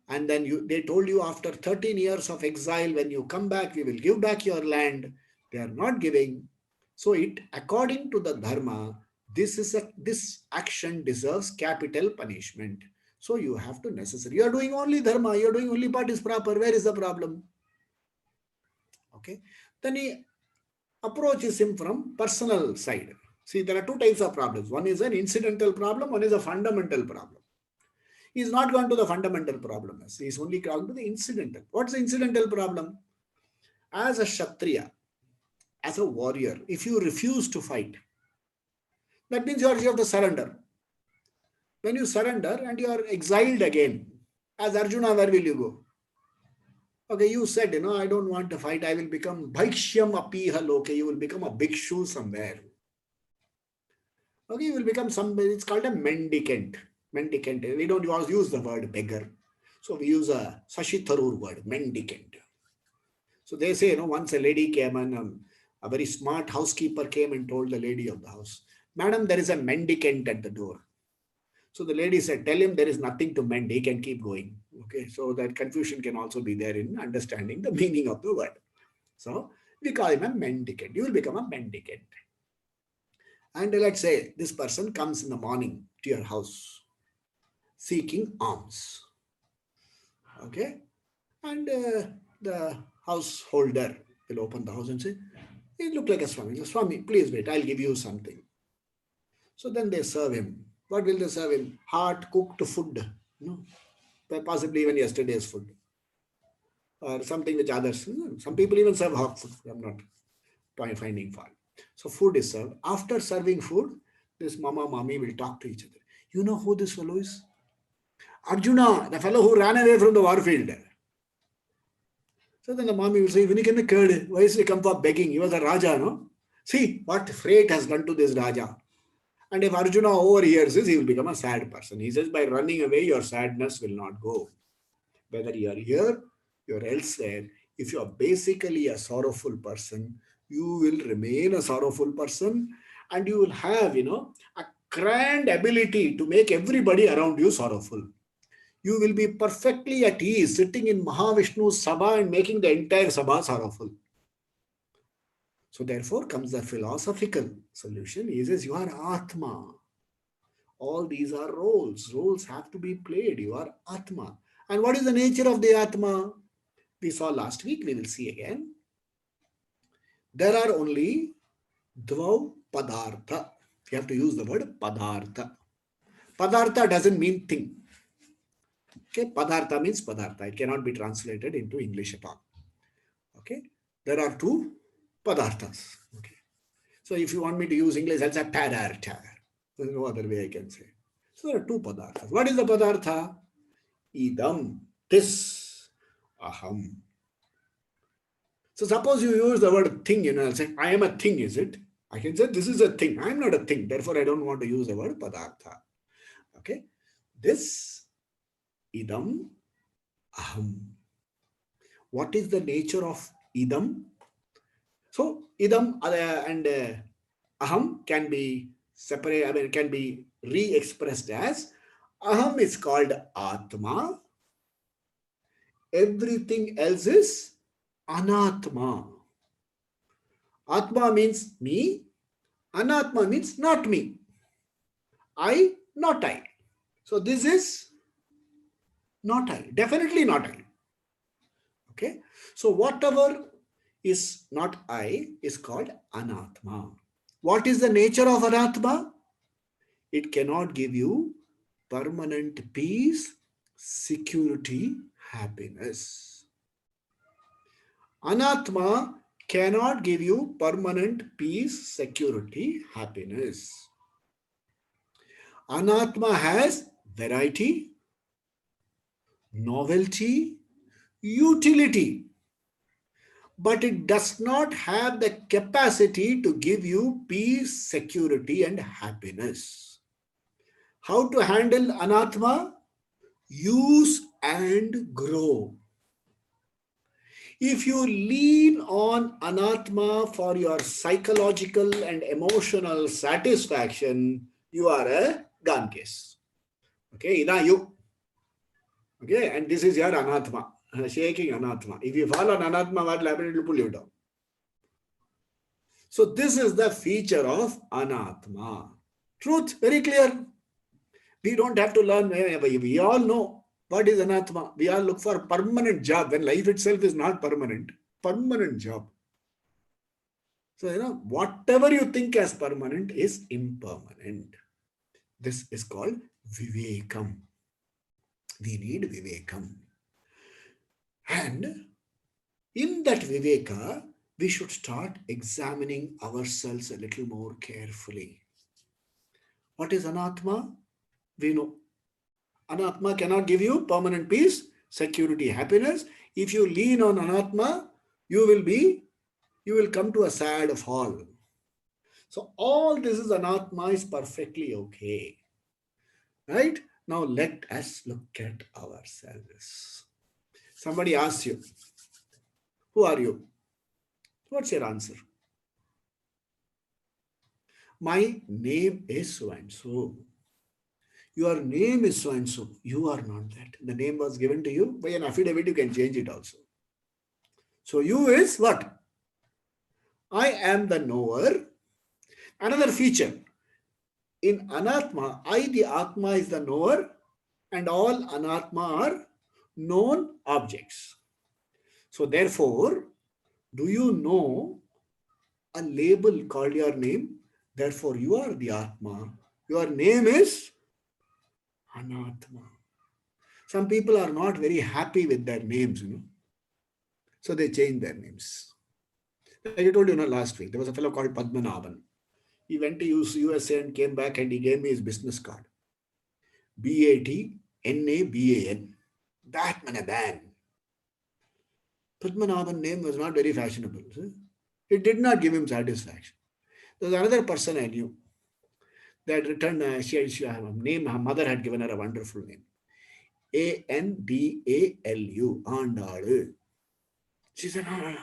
And then they told you after 13 years of exile, when you come back, we will give back your land. They are not giving. So according to the dharma, this action deserves capital punishment. So you have to necessarily, you are doing only dharma, you are doing only part is proper. Where is the problem? Okay. Then he approaches him from personal side. See, there are 2 types of problems. One is an incidental problem, one is a fundamental problem. He is not gone to the fundamental problem. He is only gone to the incidental. What's the incidental problem? As a Kshatriya, as a warrior, if you refuse to fight, that means you have to surrender. When you surrender and you are exiled again, as Arjuna, where will you go? Okay, you said, I don't want to fight. I will become Bhaishyam Apiha Loke. You will become a bhikshu somewhere. Okay, you will become somebody. It's called a mendicant. Mendicant. We don't use the word beggar. So we use a Sashi Tharoor word, mendicant. So they say, once a lady came and a very smart housekeeper came and told the lady of the house, Madam, there is a mendicant at the door. So the lady said, tell him there is nothing to mend. He can keep going. Okay, so that confusion can also be there in understanding the meaning of the word. So we call him a mendicant. You will become a mendicant. And let's say this person comes in the morning to your house seeking alms. Okay, and the householder will open the house and say, he look like a Swami. He says, Swami, please wait, I'll give you something. So then they serve him. What will they serve him? Hot cooked food. Possibly even yesterday's food. Or something which others. Some people even serve hot food. I'm not finding fault. So food is served. After serving food, this mama, mommy will talk to each other. You know who this fellow is? Arjuna, the fellow who ran away from the warfield. So then the mommy will say, when he came curd, why is he come for begging? He was a Raja, no? See what fate has done to this Raja. And if Arjuna overhears this, he will become a sad person. He says, by running away, your sadness will not go. Whether you are here, you are elsewhere, if you are basically a sorrowful person, you will remain a sorrowful person, and you will have, a grand ability to make everybody around you sorrowful. You will be perfectly at ease sitting in Mahavishnu's Sabha and making the entire Sabha sorrowful. So therefore comes the philosophical solution. He says, you are Atma. All these are roles. Roles have to be played. You are Atma. And what is the nature of the Atma? We saw last week, we will see again. There are only dvau padartha. You have to use the word padartha. Padartha doesn't mean thing. Okay, padartha means padartha. It cannot be translated into English at all. Okay, there are two padarthas. Okay, so if you want me to use English, I'll say padartha. There's no other way I can say. So there are two padarthas. What is the padartha? Idam, this, aham. So suppose you use the word thing, I'll say, I am a thing, is it? I can say, this is a thing. I am not a thing. Therefore, I don't want to use the word padartha. Okay. This, idam, aham. What is the nature of idam? So, idam and aham can be separate, can be re-expressed as aham is called atma. Everything else is anatma. Atma means me. Anatma means not me. I, not I. So this is not I. Definitely not I. Okay. So whatever is not I is called anatma. What is the nature of anatma? It cannot give you permanent peace, security, happiness. Anatma cannot give you permanent peace, security, happiness. Anatma has variety, novelty, utility, but it does not have the capacity to give you peace, security, and happiness. How to handle anatma? Use and grow. If you lean on anatma for your psychological and emotional satisfaction, you are a gun case. Okay, now you. Okay, and this is your anatma, shaking anatma. If you fall on anatma, what will happen? It will pull you down. So this is the feature of anatma. Truth, very clear. We don't have to learn. We all know what is anatma. We all look for permanent job when life itself is not permanent. Permanent job. So, whatever you think as permanent is impermanent. This is called vivekam. We need vivekam. And in that viveka, we should start examining ourselves a little more carefully. What is anatma? We know. Anatma cannot give you permanent peace, security, happiness. If you lean on anatma, you will come to a sad fall. So all this is anatma is perfectly okay. Right? Now let us look at ourselves. Somebody asks you, who are you? What's your answer? My name is so and so. Your name is so and so. You are not that. The name was given to you by an affidavit. You can change it also. So you is what? I am the knower. Another feature. In anatma, I, the atma, is the knower, and all anatma are known objects. So therefore, do you know a label called your name? Therefore, you are the atma. Your name is anatma. Some people are not very happy with their names, So they change their names. Like I told you last week, there was a fellow called Padmanabhan. He went to USA and came back and he gave me his business card. Batnaban. Batman. Padmanabhan name was not very fashionable. See? It did not give him satisfaction. There was another person I knew that returned, she had a name, her mother had given her a wonderful name. Andalu, Andalu. She said, no, no, no.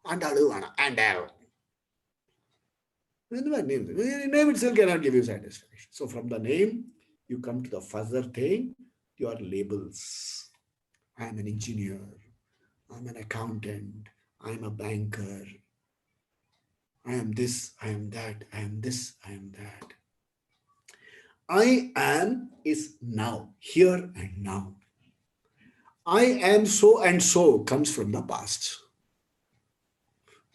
Andalu, Andal. The name itself cannot give you satisfaction. So from the name, you come to the further thing, your labels. I am an engineer. I'm an accountant. I'm a banker. I am this, I am that, I am this, I am that. I am is now, here and now. I am so and so comes from the past.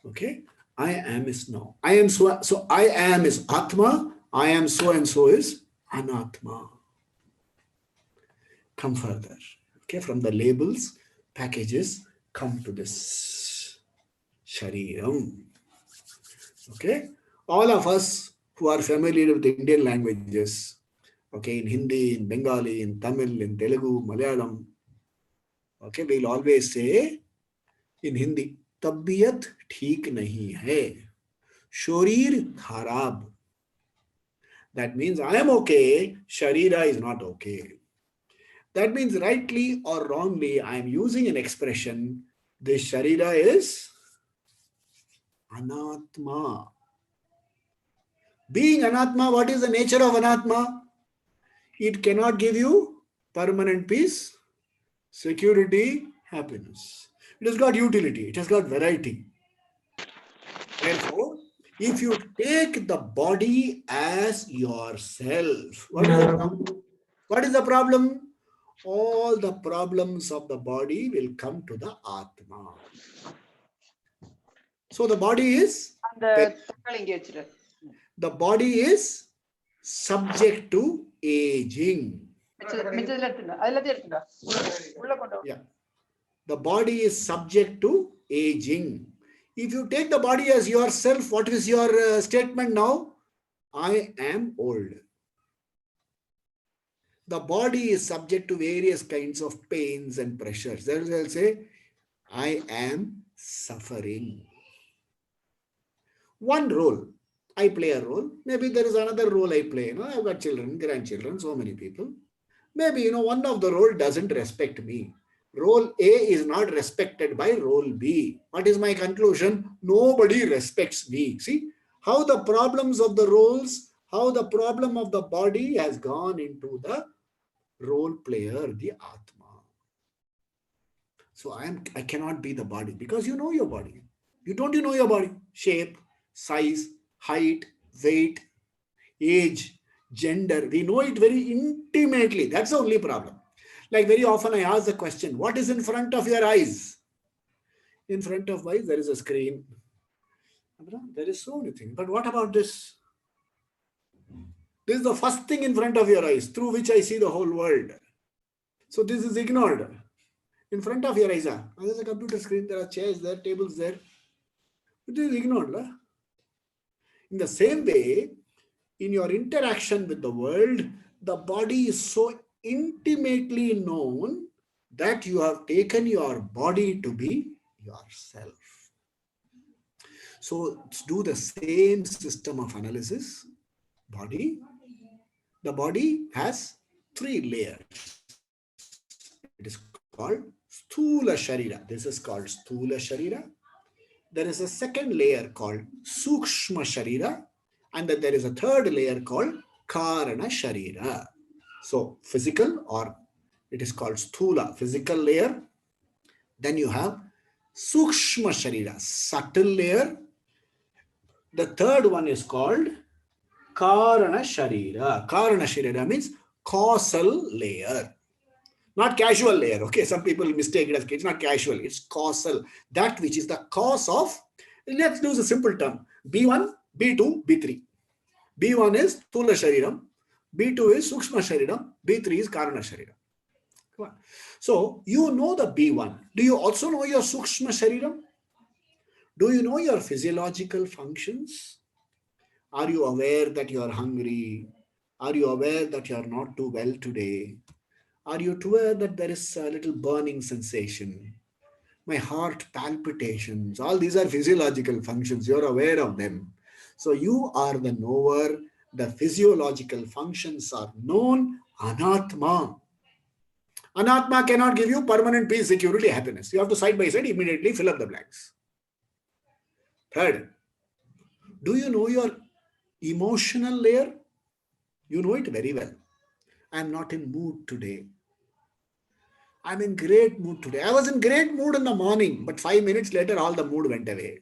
Okay? I am is now. I am so I am is Atma. I am so and so is Anatma. Come further. Okay? From the labels, packages, come to this Shariram. Okay? All of us who are familiar with Indian languages, okay, in Hindi, in Bengali, in Tamil, in Telugu, Malayalam, okay, we'll always say in Hindi, तबीयत ठीक नहीं है, शरीर खराब. That means I am okay, Sharira is not okay. That means rightly or wrongly, I am using an expression, this Sharira is Anatma. Being Anatma, what is the nature of Anatma? It cannot give you permanent peace, security, happiness. It has got utility, it has got variety. Therefore, if you take the body as yourself, what is the problem? What is the problem? All the problems of the body will come to the Atma. So the body is subject to aging. Yeah. The body is subject to aging. If you take the body as yourself, what is your statement now? I am old. The body is subject to various kinds of pains and pressures. That is, I'll say, I am suffering. One role, I play a role. Maybe there is another role I play. I've got children, grandchildren, so many people. Maybe, one of the role doesn't respect me. Role A is not respected by role B. What is my conclusion? Nobody respects me. See how the problems of the roles, how the problem of the body has gone into the role player, the Atma. So I cannot be the body because you know your body. You know your body, shape, size, height, weight, age, gender. We know it very intimately. That's the only problem. Like very often I ask the question, what is in front of your eyes? In front of eyes, there is a screen. There is so many things. But what about this? This is the first thing in front of your eyes through which I see the whole world. So this is ignored. In front of your eyes, there's a computer screen, there are chairs there, tables there. It is ignored. In the same way, in your interaction with the world, the body is so intimately known that you have taken your body to be yourself. So let's do the same system of analysis. Body. The body has 3 layers. It is called Sthula Sharira. This is called Sthula Sharira. There is a second layer called Sukshma Sharira. And then there is a third layer called Karana Sharira. So physical, or it is called Sthula, physical layer. Then you have Sukshma Sharira, subtle layer. The third one is called Karana Sharira. Karana Sharira means causal layer. Not casual layer, okay? Some people mistake it as it's not casual, it's causal. That which is the cause of, let's use a simple term, B1, B2, B3. B1 is Sthula Shariram, B2 is Sukshma Shariram, B3 is Karana Shariram. So, you know the B1. Do you also know your Sukshma Shariram? Do you know your physiological functions? Are you aware that you are hungry? Are you aware that you are not too well today? Are you aware that there is a little burning sensation? my heart palpitations, all these are physiological functions. You're aware of them. So you are the knower. The physiological functions are known. Anatma. Anatma cannot give you permanent peace, security, happiness. You have to side by side immediately fill up the blanks. Third, do you know your emotional layer? You know it very well. I'm not in mood today. I'm in great mood today. I was in great mood in the morning, but 5 minutes later, all the mood went away.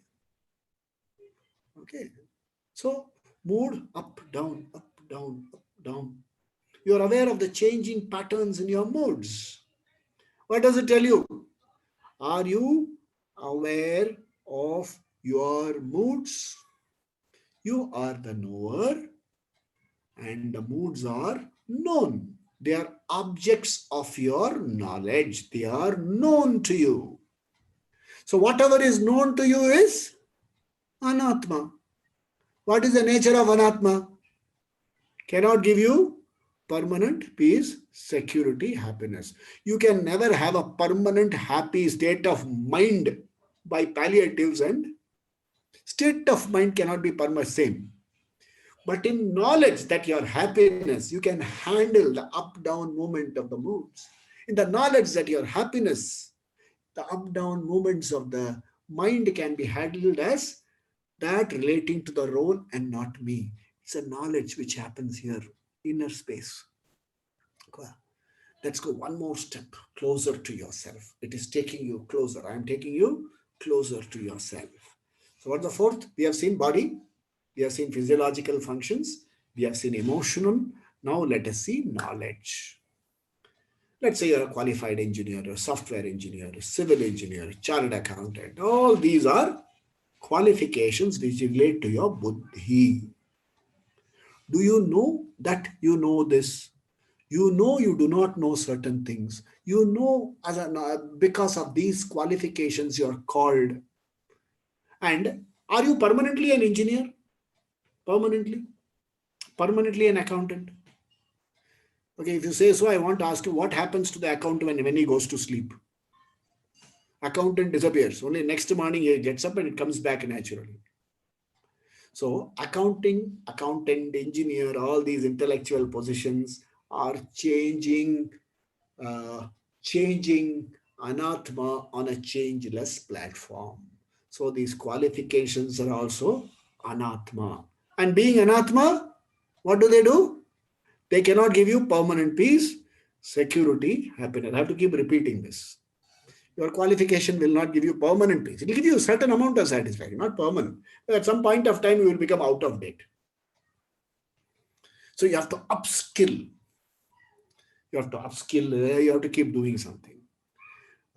Okay. So, mood up, down, up, down, up, down. You're aware of the changing patterns in your moods. What does it tell you? Are you aware of your moods? You are the knower, and the moods are known. They are objects of your knowledge. They are known to you. So whatever is known to you is anatma. What is the nature of anatma? Cannot give you permanent peace, security, happiness. You can never have a permanent happy state of mind by palliatives, and state of mind cannot be permanent same. But in knowledge that your happiness, you can handle the up-down movement of the moods. In the knowledge that your happiness, the up-down movements of the mind can be handled as that relating to the role and not me. It's a knowledge which happens here, inner space. Let's go one more step closer to yourself. It is taking you closer. I am taking you closer to yourself. So what's the fourth? We have seen body. We have seen physiological functions. We have seen emotional. Now let us see knowledge. Let's say you're a qualified engineer, a software engineer, a civil engineer, a chartered accountant. All these are qualifications which relate to your buddhi. Do you know that you know this? You know you do not know certain things. You know because of these qualifications you are called. And are you permanently an engineer? Permanently? Permanently an accountant? Okay, if you say so, I want to ask you what happens to the accountant when he goes to sleep? Accountant disappears. Only next morning he gets up and it comes back naturally. So accountant, engineer, all these intellectual positions are changing anatma on a changeless platform. So these qualifications are also anatma. And being anatma, what do? They cannot give you permanent peace, security, happiness. I have to keep repeating this. Your qualification will not give you permanent peace. It will give you a certain amount of satisfaction, not permanent. But at some point of time, you will become out of date. So you have to upskill. You have to keep doing something.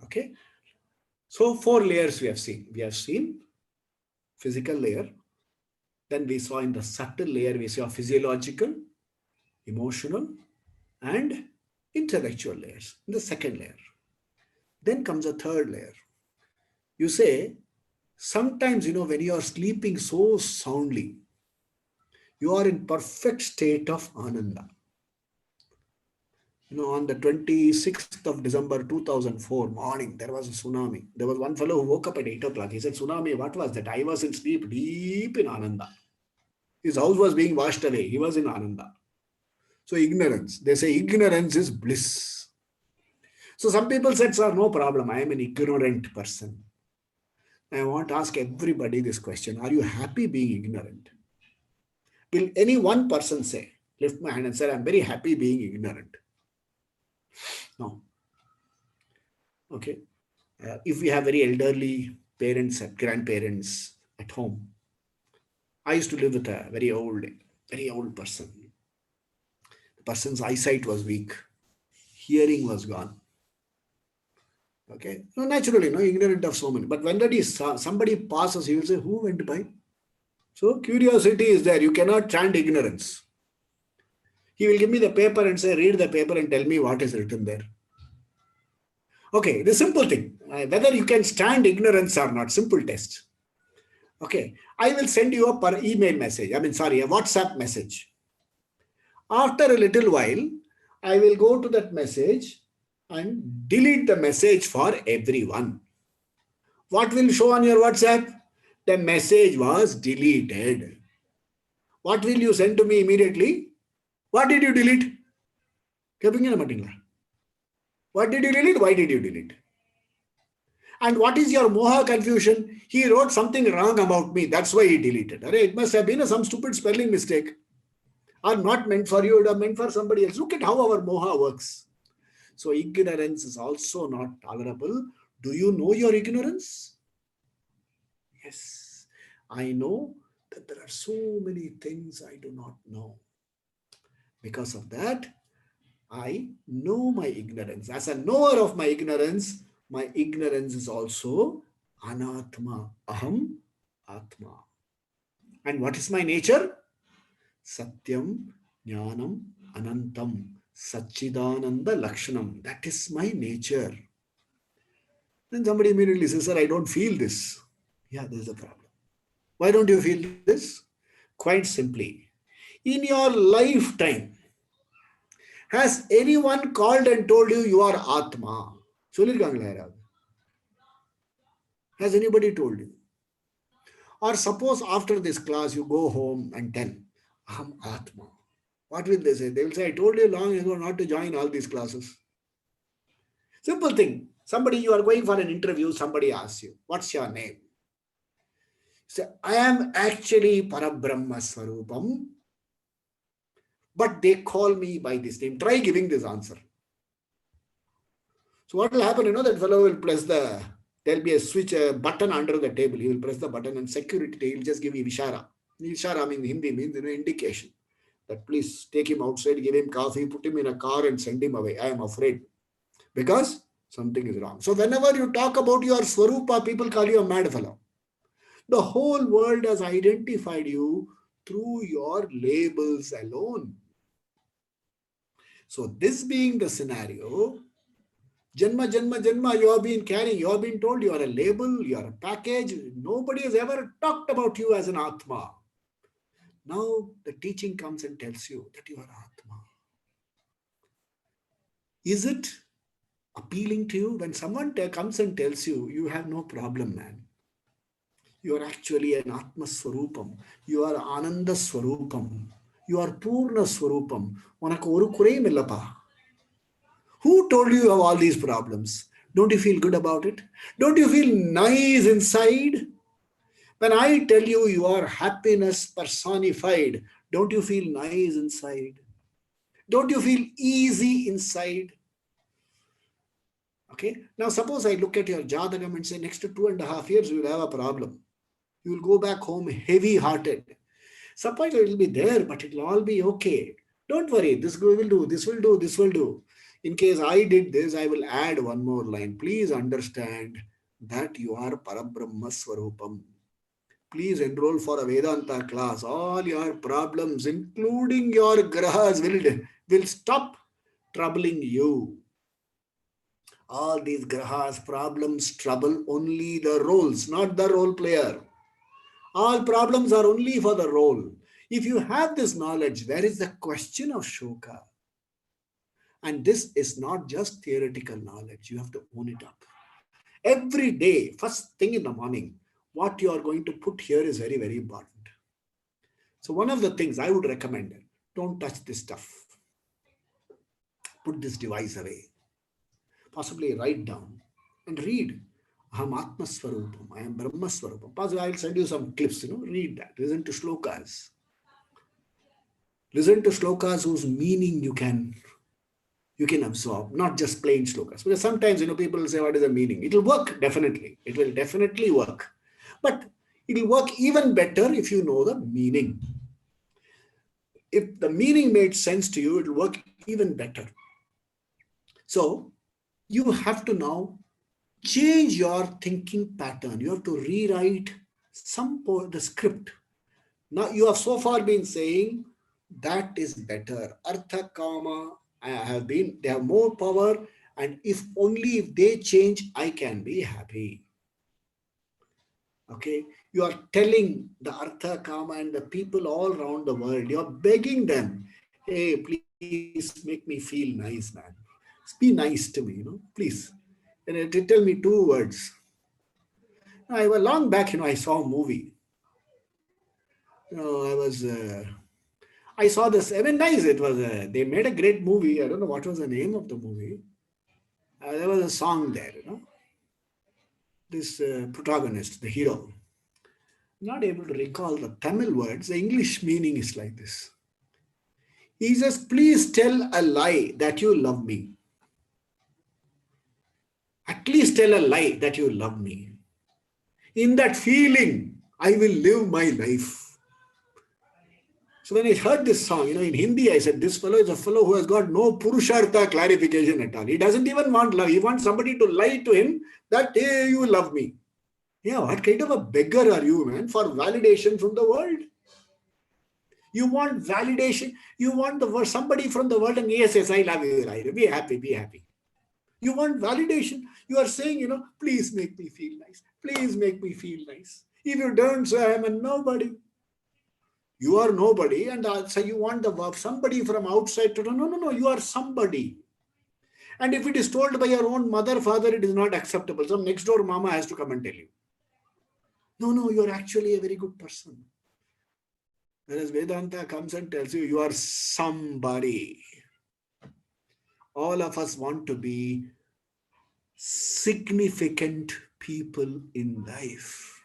Okay. So 4 layers we have seen. We have seen physical layer. Then we saw in the subtle layer, we saw physiological, emotional, and intellectual layers in the second layer. Then comes a third layer. You say, sometimes, when you are sleeping so soundly, you are in perfect state of ananda. On the 26th of December 2004 morning, there was a tsunami. There was one fellow who woke up at 8 o'clock. He said, tsunami, what was that? I was in sleep, deep in ananda. His house was being washed away. He was in ananda. So ignorance. They say ignorance is bliss. So some people said, sir, no problem. I am an ignorant person. I want to ask everybody this question. Are you happy being ignorant? Will any one person say, lift my hand and say, I'm very happy being ignorant? No. Okay. If we have very elderly parents and grandparents at home, I used to live with a very old person. The person's eyesight was weak. Hearing was gone. Okay. No, naturally, ignorant of so many. But when somebody passes, he will say, who went by? So curiosity is there. You cannot chant ignorance. He will give me the paper and say, read the paper and tell me what is written there. Okay, the simple thing, whether you can stand ignorance or not, simple test. Okay, I will send you a WhatsApp message. After a little while, I will go to that message and delete the message for everyone. What will show on your WhatsApp? The message was deleted. What will you send to me immediately? What did you delete? What did you delete? Why did you delete? And what is your moha confusion? He wrote something wrong about me. That's why he deleted. It must have been some stupid spelling mistake. Or not meant for you, it was meant for somebody else. Look at how our moha works. So ignorance is also not tolerable. Do you know your ignorance? Yes. I know that there are so many things I do not know. Because of that, I know my ignorance. As a knower of my ignorance is also anatma. Aham atma. And what is my nature? Satyam, Jnanam, Anantam, Satchidananda Lakshanam. That is my nature. Then somebody immediately says, sir, I don't feel this. Yeah, there's a problem. Why don't you feel this? Quite simply, in your lifetime, has anyone called and told you you are Atma? Has anybody told you? Or suppose after this class you go home and tell, Aham Atma. What will they say? They will say, I told you long ago not to join all these classes. Simple thing. Somebody, you are going for an interview, somebody asks you, what's your name? Say, I am actually Parabrahma Swarupam, but they call me by this name. Try giving this answer. So what will happen, that fellow will press there'll be a switch, a button under the table. He will press the button and security, he will just give you Vishara. Vishara means Hindi, means indication. That please take him outside, give him coffee, put him in a car and send him away. I am afraid. Because something is wrong. So whenever you talk about your Swarupa, people call you a mad fellow. The whole world has identified you through your labels alone. So this being the scenario, Janma, Janma, Janma, you have been carrying, you have been told you are a label, you are a package. Nobody has ever talked about you as an Atma. Now the teaching comes and tells you that you are Atma. Is it appealing to you? When someone comes and tells you, you have no problem, man. You are actually an Atma Swarupam. You are Ananda Swarupam. You are Purna Swarupam. Who told you of all these problems? Don't you feel good about it? Don't you feel nice inside? When I tell you you are happiness personified, don't you feel nice inside? Don't you feel easy inside? Okay. Now suppose I look at your Jatagam and say next to 2.5 years you will have a problem. You will go back home heavy-hearted. Suppose it will be there, but it will all be okay. Don't worry, this will do, this will do, this will do. In case I did this, I will add one more line. Please understand that you are Parabrahma Swarupam. Please enroll for a Vedanta class. All your problems, including your grahas, will stop troubling you. All these grahas, problems trouble only the roles, not the role player. All problems are only for the role. If you have this knowledge, where is the question of Shoka? And this is not just theoretical knowledge. You have to own it up. Every day, first thing in the morning, what you are going to put here is very, very important. So one of the things I would recommend, don't touch this stuff. Put this device away. Possibly write down and read. Aham Atma Swarupam. I am Brahma Swarupam. Possibly I will send you some clips, read that. Listen to shlokas. Listen to shlokas whose meaning you can absorb, not just plain shlokas. Because sometimes, people will say, what is the meaning? It will work, definitely. It will definitely work. But it will work even better if you know the meaning. If the meaning made sense to you, it will work even better. So, you have to now change your thinking pattern. You have to rewrite the script. Now, you have so far been saying, that is better. Artha, Kama, they have more power, and if they change, I can be happy. Okay, you are telling the Artha, Kama and the people all around the world, you are begging them, hey, please make me feel nice, man. Be nice to me, please. And tell me 2 words. I was long back, I saw a movie. I saw this. I mean, nice. It was. They made a great movie. I don't know what was the name of the movie. There was a song there. This protagonist, the hero, not able to recall the Tamil words. The English meaning is like this. He says, "Please tell a lie that you love me. At least tell a lie that you love me. In that feeling, I will live my life." So when I heard this song, in Hindi, I said, this fellow is a fellow who has got no Purushartha clarification at all. He doesn't even want love. He wants somebody to lie to him that, hey, you love me. Yeah, what kind of a beggar are you, man, for validation from the world? You want validation. You want somebody from the world and yes, I love you. Be happy, be happy. You want validation. You are saying, please make me feel nice. Please make me feel nice. If you don't, so I am a nobody. You are nobody, and so you want somebody from outside to no, you are somebody. And if it is told by your own mother, father, it is not acceptable. Some next door mama has to come and tell you. No, you are actually a very good person. Whereas Vedanta comes and tells you, you are somebody. All of us want to be significant people in life.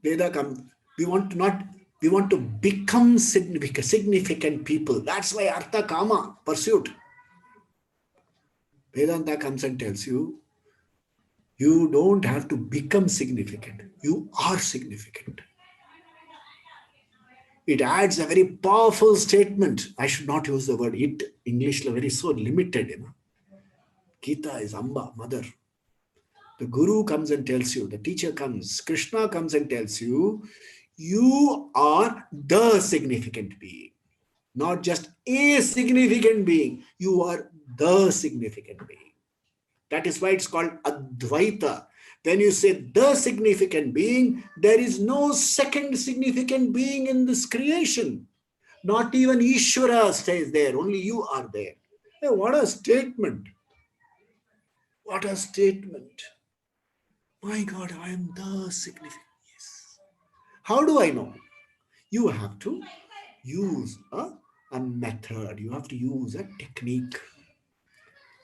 Veda comes. We want to become significant people. That's why Artha Kama, pursuit. Vedanta comes and tells you, you don't have to become significant. You are significant. It adds a very powerful statement. I should not use the word it. English is very so limited. Gita is Amba, mother. The guru comes and tells you, the teacher comes, Krishna comes and tells you, you are the significant being. Not just a significant being. You are the significant being. That is why it's called Advaita. When you say the significant being, there is no second significant being in this creation. Not even Ishvara stays there. Only you are there. Hey, what a statement. What a statement. My God, I am the significant. Yes. How do I know? You have to use a method. You have to use a technique.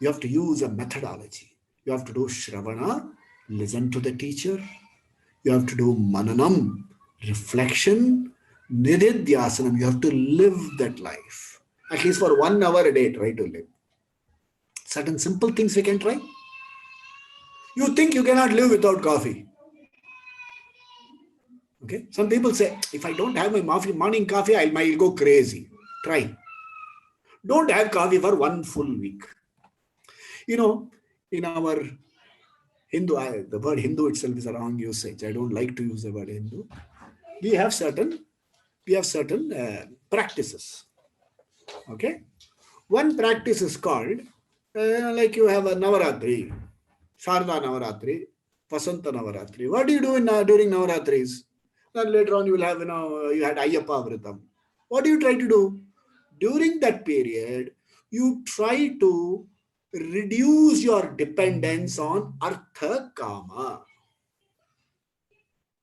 You have to use a methodology. You have to do Shravana, listen to the teacher. You have to do Mananam, reflection, Nididhyasanam. You have to live that life. At least for 1 hour a day, try to live. Certain simple things we can try. You think you cannot live without coffee. Okay. Some people say, if I don't have my morning coffee, I'll go crazy. Try. Don't have coffee for 1 full week. In our Hindu, the word Hindu itself is a wrong usage. I don't like to use the word Hindu. We have certain practices. Okay. One practice is called, like you have a Navaratri, Sharda Navaratri, Vasanta Navaratri. What do you do during Navaratris? Then later on you will have, you had Ayyappa Vratam. What do you try to do? During that period, you try to reduce your dependence on Artha Kama.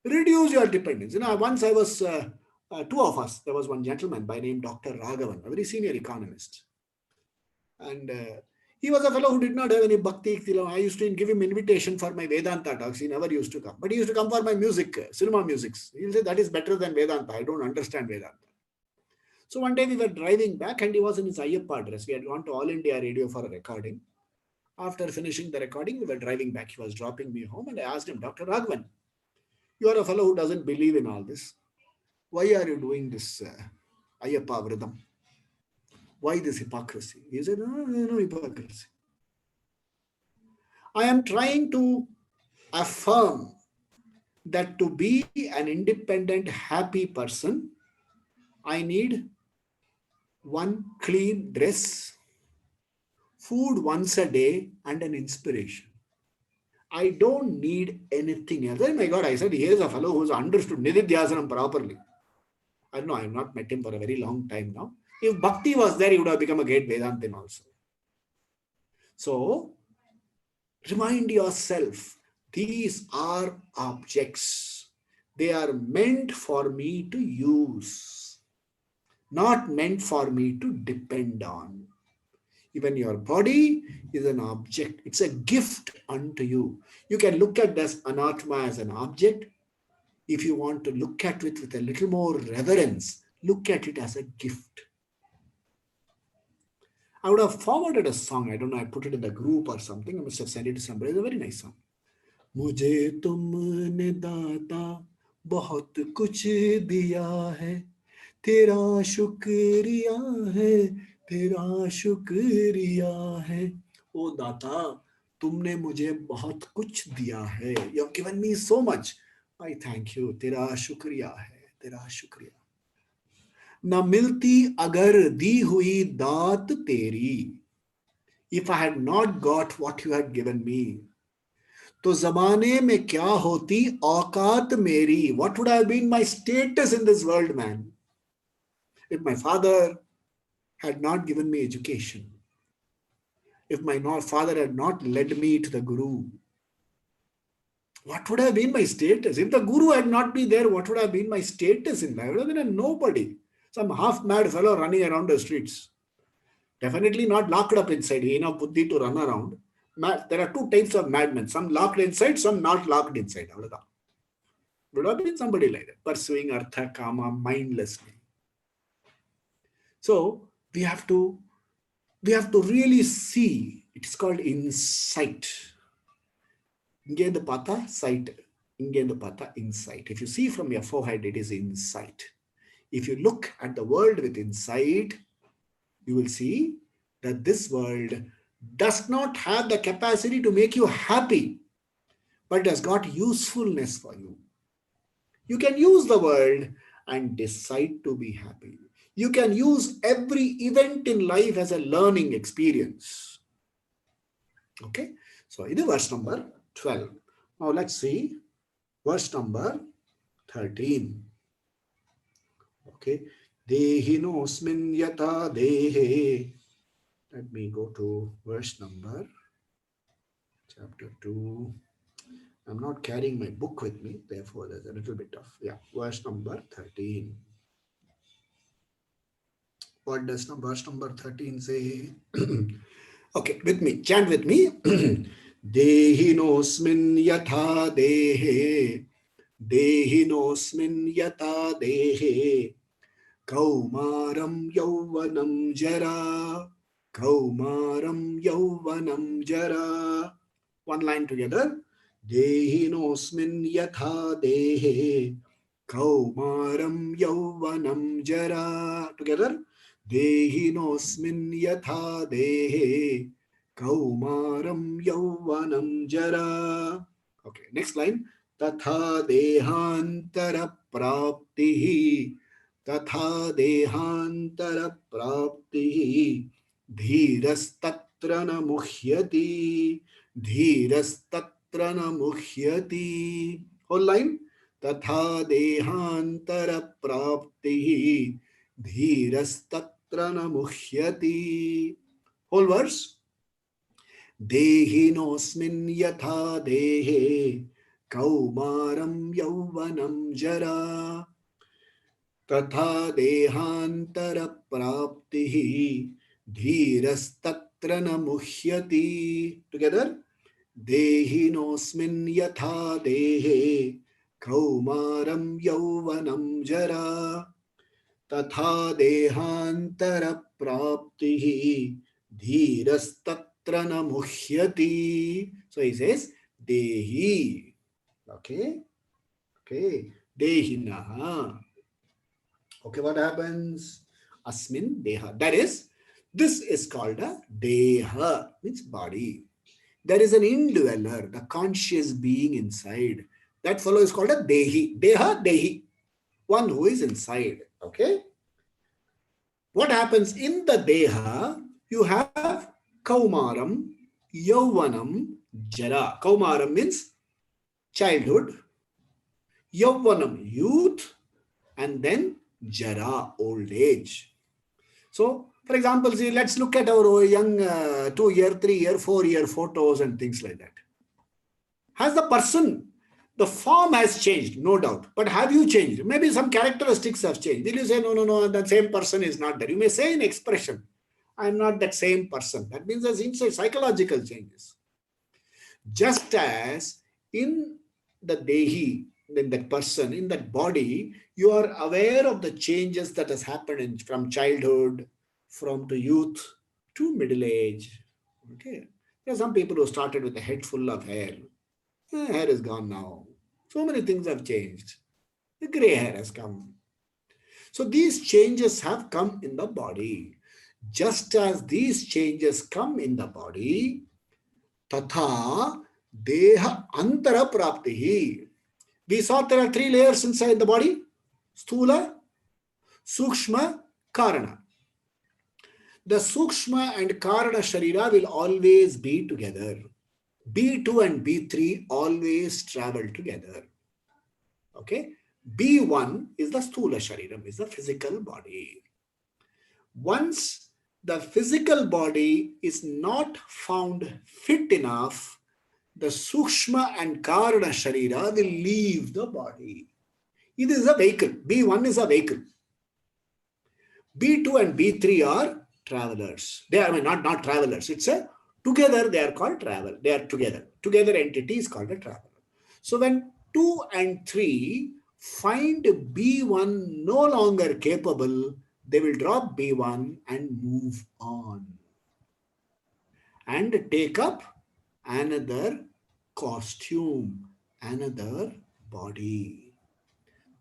Reduce your dependence. Once I was, two of us, there was one gentleman by name Dr. Raghavan, a very senior economist. And he was a fellow who did not have any bhakti. I used to give him invitation for my Vedanta talks. He never used to come. But he used to come for my music, cinema musics. He'll say, that is better than Vedanta. I don't understand Vedanta. So one day we were driving back and he was in his Ayyappa dress. We had gone to All India Radio for a recording. After finishing the recording, we were driving back. He was dropping me home and I asked him, Dr. Raghavan, you are a fellow who doesn't believe in all this. Why are you doing this Ayyappa Vratam? Why this hypocrisy? He said, no hypocrisy. I am trying to affirm that to be an independent, happy person, I need one clean dress, food once a day, and an inspiration. I don't need anything else. Oh my God, I said, he is a fellow who's understood Nididhyasanam properly. I don't know, I have not met him for a very long time now. If Bhakti was there, he would have become a great Vedantin also. So, remind yourself, These are objects. They are meant for me to use, not meant for me to depend on. Even your body is an object. It's a gift unto you. You can look at this anatma as an object. If you want to look at it with a little more reverence, look at it as a gift. I would have forwarded a song. I don't know. I put it in the group or something. I must have sent it to somebody. It's a very nice song. मुझे तुमने दाता बहुत कुछ दिया है, तेरा शुक्रिया है, तेरा शुक्रिया है. ओ दाता, तुमने मुझे बहुत कुछ दिया है. You have given me so much. I thank you. तेरा शुक्रिया है, तेरा शुक्रिया. न मिलती अगर दी हुई दात तेरी, if I had not got what you had given me, तो जमाने में क्या होती औकात मेरी? What would have been my status in this world, man? If my father had not given me education, if my father had not led me to the Guru, what would have been my status? If the Guru had not been there, what would have been my status in life? I would have been a nobody. Some half-mad fellow running around the streets. Definitely not locked up inside. Enough buddhi to run around. There are two types of madmen. Some locked inside, some not locked inside. Would have been somebody like that, pursuing artha, kama mindlessly. So we have to really see. It is called insight. Inge the pata, sight. Inge the pata, insight. If you see from your forehead, it is insight. If you look at the world with insight, you will see that this world does not have the capacity to make you happy, but it has got usefulness for you. You can use the world and decide to be happy. You can use every event in life as a learning experience. Okay, so this is verse number 12. Now let's see verse number 13. Okay, Dehinosmin yata dehe. Let me go to verse number, chapter 2. I'm not carrying my book with me, therefore there's a little bit of, verse number 13. What does verse number 13 say? Okay, with me, chant with me. Dehinosmin yatha dehe, Dehinosmin yatha dehe, Kaumaram yauvanam jara, Kaumaram yauvanam jara. One line together. Dehinosmin yatha dehe, Kaumaram yauvanam jara. Together. Dehinosmin yatha dehe, Kaumaram yauvanam jara. Okay, next line. Tatha dehantara praptihi, Tatha dehantara praptihi, Dhirastatra na muhyati, Dhirastatra na muhyati. Whole line. Tatha dehantara praptihi, Dhirastatra na muhyati. Whole verse. Dehinosmin yatha dehe, Kaumaram yauvanam jara, Tatha dehantara praptihi, Dhirastatra na muhyati. Together. Dehinosmin yatha dehe, Kaumaram yauvanam jara, Tatha dehantara praptihi, Dhirastatra na muhyati. So he says, Dehi. Okay. Dehina. Okay, what happens? Asmin deha. That is, this is called a deha, means body. There is an indweller, the conscious being inside. That fellow is called a dehi. Deha, dehi. One who is inside. Okay. What happens in the deha? You have kaumaram, yauvanam, jara. Kaumaram means childhood, yauvanam, youth, and then jara, old age. So, for example, see, let's look at our young 2-year, 3-year, 4-year photos and things like that. Has the person, the form has changed, no doubt. But have you changed? Maybe some characteristics have changed. Will you say, no, no, no, the same person is not there? You may say in expression, I'm not that same person. That means there's inside psychological changes. Just as in the Dehi, in that person, in that body, you are aware of the changes that has happened from childhood, from to youth to middle age. Okay. There are some people who started with a head full of hair. Hair is gone now. So many things have changed. The gray hair has come. So these changes have come in the body. Just as these changes come in the body, tatha deha antara praptihi. We saw there are three layers inside the body: sthula, sukshma, karana. The sukshma and karana sharira will always be together. B2 and B3 always travel together. Okay. B1 is the sthula shariram, is the physical body. Once the physical body is not found fit enough, the sukshma and karana sharira will leave the body. It is a vehicle. B1 is a vehicle. B2 and B3 are travelers. They are not travelers. It's a together they are called travel. They are together. Together entity is called a traveler. So when 2 and 3 find B1 no longer capable, they will drop B1 and move on and take up another costume, another body.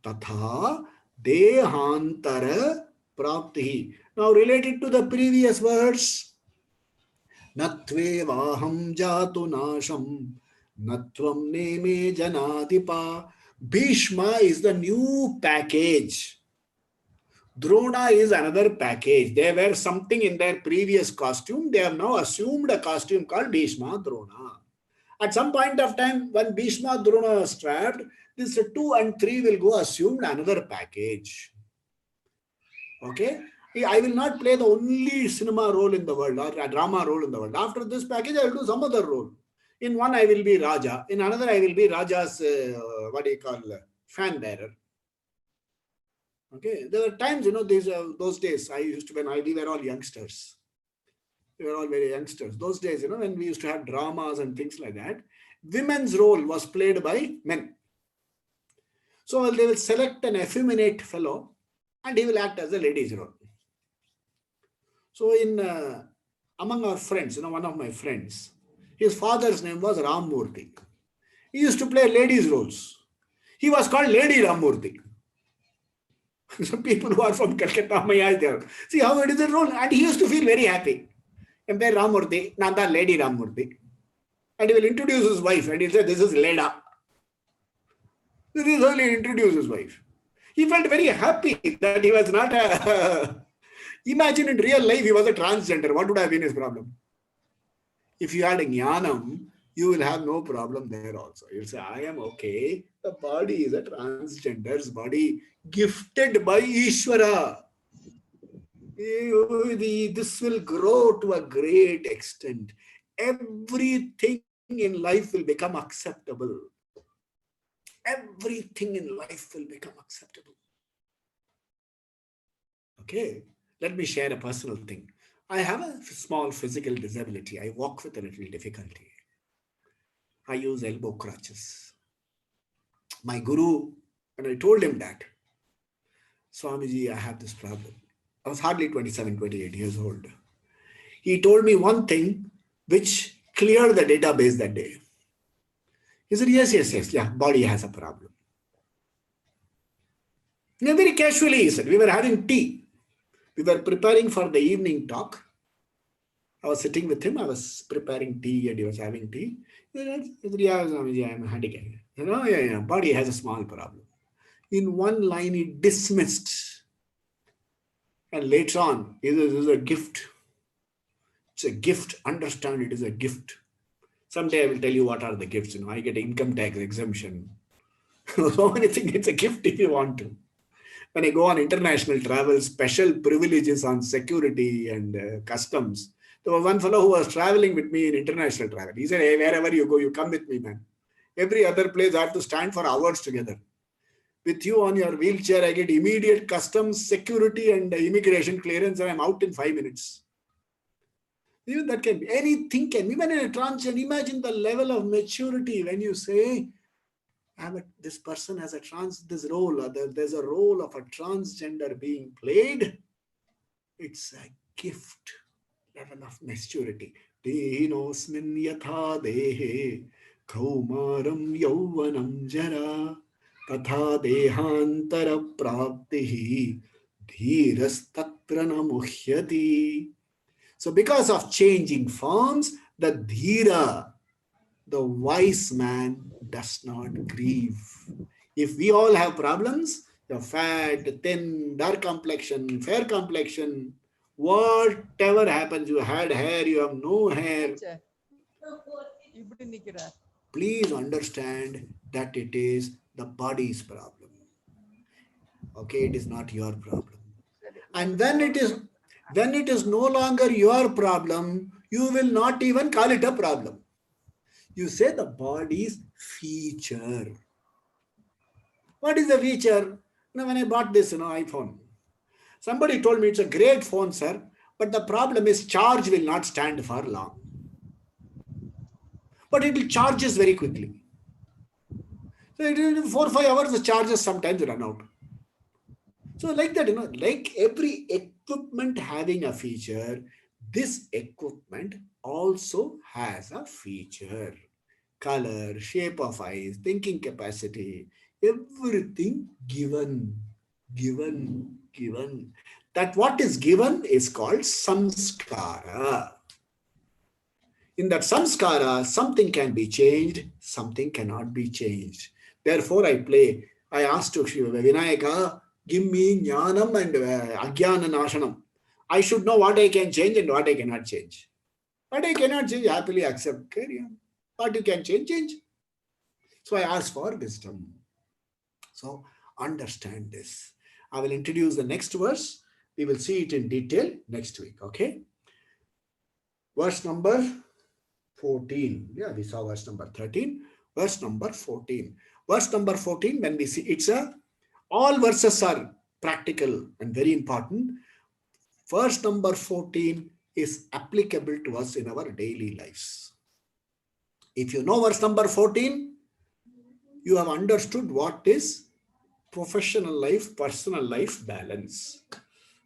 Tatha dehantara praptihi. Now related to the previous words, natve vaham jatu nasham, natvam neme janadipa. Bhishma is the new package. Drona is another package. They were something in their previous costume. They have now assumed a costume called Bhishma Drona. At some point of time, when Bhishma Drona was trapped, this 2 and 3 will go assume another package. Okay? I will not play the only cinema role in the world or a drama role in the world. After this package, I will do some other role. In one, I will be Raja. In another, I will be Raja's, fan bearer. Okay, there were times, those days when we were all youngsters. We were all very youngsters. Those days, when we used to have dramas and things like that, women's role was played by men. So they will select an effeminate fellow and he will act as a lady's role. So among our friends, one of my friends, his father's name was Ramurthy. He used to play ladies' roles. He was called Lady Ramurthy. Some people who are from Calcutta, Maya, there. See how it is a role. And he used to feel very happy. And by Ramurthy, Nanda Lady Ramurthy. And he will introduce his wife and he'll say, this is Leda. This is how he introduced his wife. He felt very happy that he was not a... Imagine in real life he was a transgender. What would have been his problem? If you had a jnanam, you will have no problem there also. You'll say, I am okay. The body is a transgender's body gifted by Ishvara. This will grow to a great extent. Everything in life will become acceptable. Everything in life will become acceptable. Okay, let me share a personal thing. I have a small physical disability. I walk with a little difficulty. I use elbow crutches. My guru, when I told him that, Swamiji, I have this problem. I was hardly 27, 28 years old. He told me one thing which cleared the database that day. He said, yes, body has a problem. Very casually, he said, we were having tea. We were preparing for the evening talk. I was sitting with him. I was preparing tea and he was having tea. He said, I am handicapped. Body has a small problem. In one line, he dismissed. And later on, this is a gift. It's a gift. Understand it is a gift. Someday I will tell you what are the gifts. I get income tax exemption. So many things. It's a gift if you want to. When I go on international travel, special privileges on security and customs. There was one fellow who was traveling with me in international travel. He said, hey, wherever you go, you come with me, man. Every other place I have to stand for hours together. With you on your wheelchair, I get immediate customs, security, and immigration clearance, and I'm out in 5 minutes. Even that can be anything. Can even in a trance, and imagine the level of maturity when you say, this person has this role, or there's a role of a transgender being played. It's a gift. Level of maturity. Dehinosmin yatha dehe kaumaram yauvanam jara tatha dehantara praptihi dhiras tatra na muhyati. So because of changing forms, the dhira, the wise man, does not grieve. If we all have problems, you're fat, thin, dark complexion, fair complexion, whatever happens, you had hair, you have no hair, please understand that it is the body's problem. Okay, it is not your problem. And when it is no longer your problem, you will not even call it a problem. You say the body's feature. What is the feature? Now, when I bought this, iPhone, somebody told me it's a great phone, sir, but the problem is charge will not stand for long. But it will charges very quickly. So it will 4 or 5 hours, the charges sometimes run out. So like that, like every equipment having a feature, this equipment also has a feature. Color, shape of eyes, thinking capacity, everything given. That what is given is called samskara. In that samskara, something can be changed, something cannot be changed. Therefore, I asked to Vinayaka, give me jnanam and ajnana nashanam. I should know what I can change and what I cannot change. What I cannot change, happily accept, carry on. What you can change, change. So I asked for wisdom. So understand this. I will introduce the next verse. We will see it in detail next week. Okay. Verse number 14. Yeah, we saw verse number 13. Verse number 14. Verse number 14, when we see all verses are practical and very important. Verse number 14 is applicable to us in our daily lives. If you know verse number 14, you have understood what is professional life, personal life balance.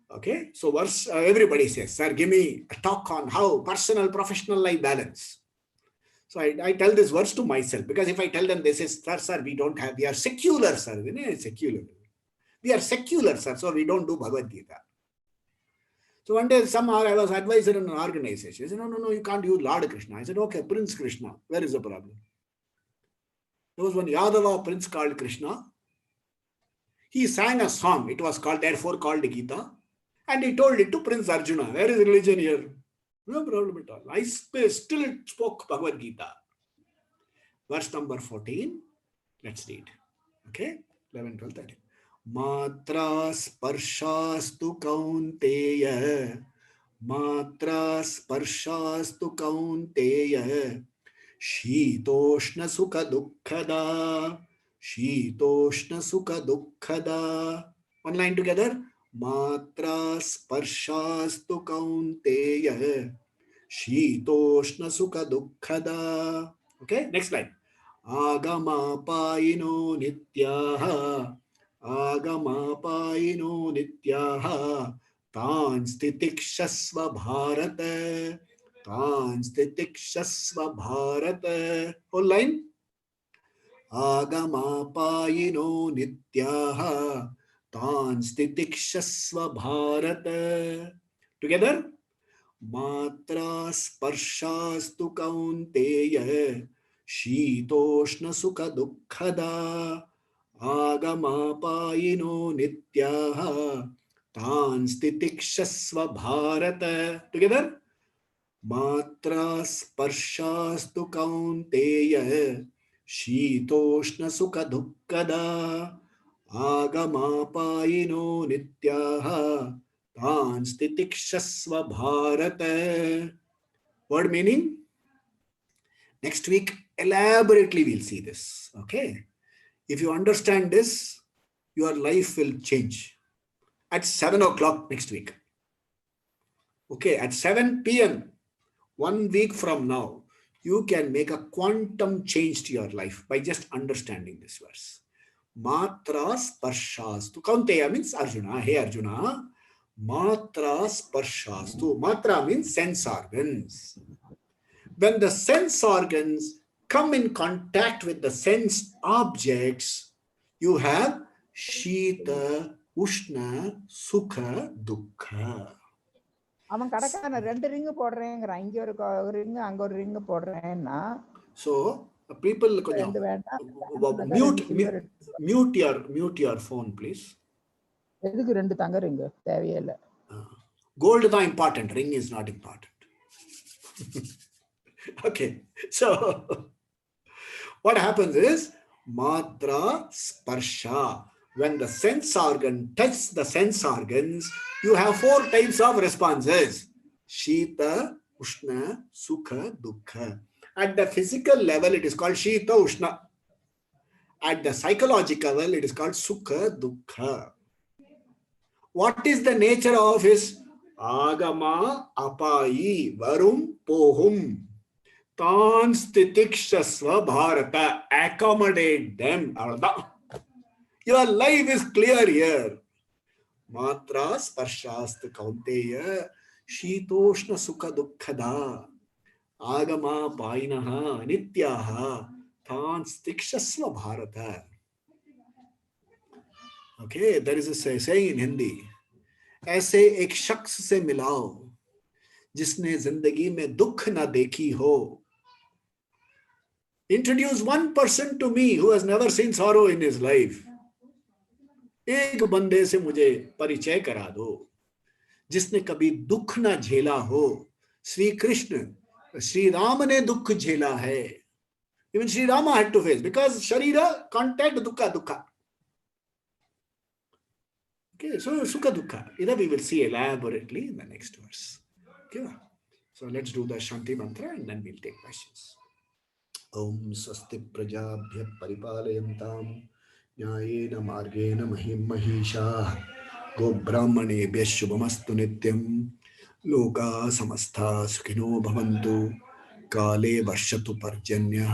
Okay, so everybody says, sir, give me a talk on how personal, professional life balance. So I tell this verse to myself, because if I tell them, they say, sir, we are secular, sir. Secular. We are secular, sir, so we don't do Bhagavad Gita. So one day, I was advisor in an organization. He said, no, you can't use Lord Krishna. I said, okay, Prince Krishna. Where is the problem? There was one Yadava prince called Krishna. He sang a song. It was therefore called Gita. And he told it to Prince Arjuna. Where is religion here? No problem at all. I still spoke Bhagavad Gita. Verse number 14. Let's read. Okay? 11, 12, 13. Matra sparshastu kaunteya. Matra sparshastu kaunteya. Shitoshna sukha dukkhada. Shitoshna sukha dukkhada. One line together. Matra sparshastu kaunteya. Shitoshna sukha dukkhada. Okay, next line. Agama paino nityaha. Agama paino nityaha. Tan stitikshasva bharata. Tan stitikshasva bharata. Whole line. Agama paino nityaha. Tan stitikshasva bharata. Together. Matra sparshastu kaunteya. Shitoshna sukha dukkhada. Agama paino nityaha. Tan stitikshasva bharata. Together. Matra sparshastu kaunteya. Shitoshna sukha dukkhada. Agama paino nityaha. Tan stitikshasva bharata. Word meaning? Next week, elaborately we'll see this. Okay. If you understand this, your life will change. At 7 o'clock next week. Okay, at 7 p.m., 1 week from now, you can make a quantum change to your life by just understanding this verse. Matra sparshastu. Kaunteya means Arjuna. Hey Arjuna. Matra sparshastu. Matra means sense organs. When the sense organs come in contact with the sense objects, you have Shita, Ushna, Sukha, Dukkha. அவன் கடைக்காரன் 2 ring போடுறேங்கிறான். இங்க ஒரு ring அங்க ஒரு ring போடுறேன்னா. So people mute your phone please. எதுக்கு 2 தங்க ring? தேவையே இல்ல. Gold is important, ring is not important. Okay, so what happens is matra sparsha. When the sense organ touches the sense organs, you have 4 types of responses: Shita, Ushna, Sukha, Dukkha. At the physical level, it is called Shita, Ushna. At the psychological level, it is called Sukha, Dukkha. What is the nature of his Agama, Apai, Varum, Pohum? Tan Stitikshasva Bharata. Accommodate them. Your life is clear here. Matra sparshastu kaunteya shitoshna sukha dukkhada agama painaha nityaha tan stikshasva bharata. Okay, there is a saying in Hindi. ऐसे एक शख्स से मिलाओ जिसने जिंदगी में दुख ना देखी हो. Introduce one person to me who has never seen sorrow in his life. एक बंदे से मुझे परिचय करा दो जिसने कभी दुख ना झेला हो. श्री कृष्ण, श्री राम ने दुख झेला है. Even Sri Rama had to face, because sharira contact dukkha. Okay, so sukha dukkha. Either we will see elaborately in the next verse. Okay, so let's do the Shanti mantra and then we'll take questions. Om swasti prajabhya paripalayantam न्यायेन मार्गेण महिं महिषाः गोब्राह्मणेभ्यः शुभमस्तु नित्यं लोकाः समस्ताः सुखिनो भवन्तु काले वर्षतु पर्जन्यः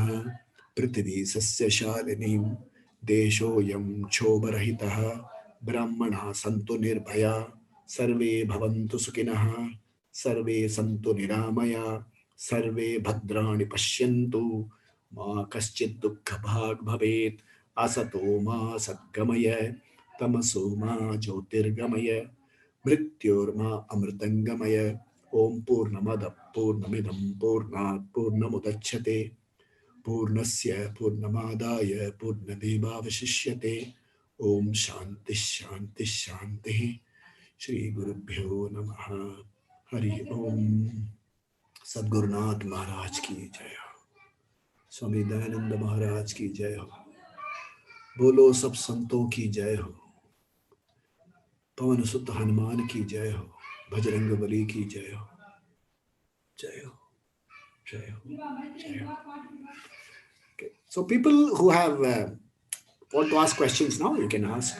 पृथिवी सस्यशालिनीं देशोऽयं क्षोभरहितः ब्राह्मणाः सन्तु निर्भयाः सर्वे भवन्तु सुखिनः सर्वे सन्तु निरामयाः सर्वे भद्राणि पश्यन्तु मा कश्चित् दुःखभाग् भवेत् असतो मा सद्गमय तमसो मा ज्योतिर्गमय मृत्योर्मा अमृतंगमय. ओम पूर्णमदः पूर्णमिदं पूर्णात् पूर्णमुदच्यते पूर्णस्य पूर्णमादाय पूर्णमेवावशिष्यते. ओम शांति शांति शांति. श्री गुरुभ्यो नमः. हरि ओम. सद्गुरुनाथ महाराज की जय हो. स्वामी दयानंद महाराज की जय हो. बोलो सब संतों की जय हो. पवन सुत हनुमान की जय हो. बजरंग बली की जय हो. जय हो, जय हो, जय हो. Okay. So people who have want to ask questions now, you can ask.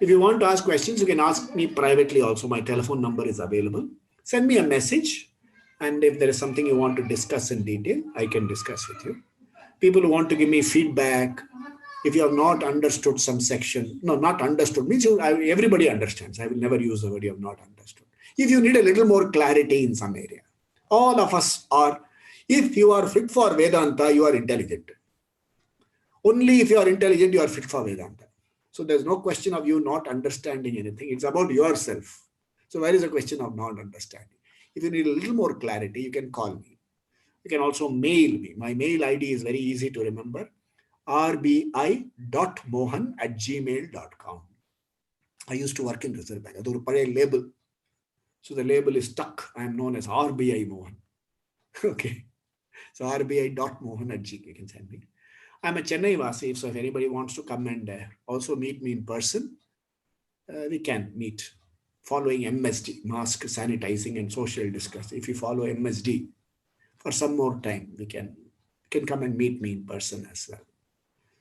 If you want to ask questions, you can ask me privately also. My telephone number is available. Send me a message, and if there is something you want to discuss in detail, I can discuss with you. People who want to give me feedback, if you have not understood some section, no, not understood means everybody understands. I will never use the word you have not understood. If you need a little more clarity in some area, all of us are, if you are fit for Vedanta, you are intelligent. Only if you are intelligent, you are fit for Vedanta. So there's no question of you not understanding anything. It's about yourself. So where is the question of not understanding? If you need a little more clarity, you can call me. You can also mail me. My mail ID is very easy to remember. rbi.mohan@gmail.com. I used to work in Reserve Bank. That's a label. So the label is stuck. I am known as RBI Mohan. Okay. So rbi.mohan@gmail. You can send me. I'm a Chennai Vasi, so if anybody wants to come and also meet me in person, we can meet following MSD, mask sanitizing and social distance. If you follow MSD for some more time, we can can come and meet me in person as well.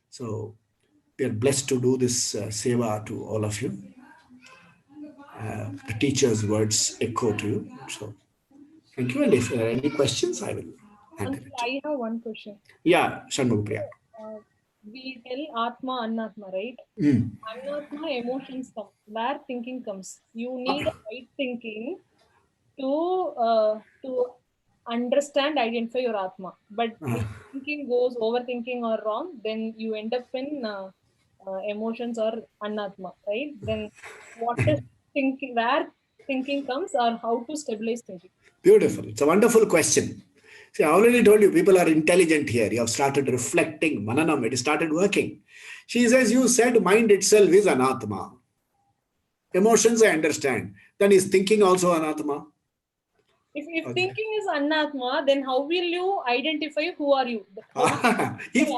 So we are blessed to do this seva to all of you. The teacher's words echo to you. So thank you. And if there are any questions, I will handle it. I have one question. Yeah, Shanmugapriya. We tell Atma, Anatma, right? Anatma, emotions come. Where thinking comes. You need a right thinking to understand, identify your Atma. But if thinking goes overthinking or wrong, then you end up in emotions or Anatma, right? Then what is thinking, where thinking comes, or how to stabilize thinking? Beautiful. It's a wonderful question. See, I already told you, people are intelligent here. You have started reflecting, mananam, it started working. She says, you said mind itself is anatma. Emotions I understand. Then is thinking also anatma? If thinking is anatma, then how will you identify who are you? If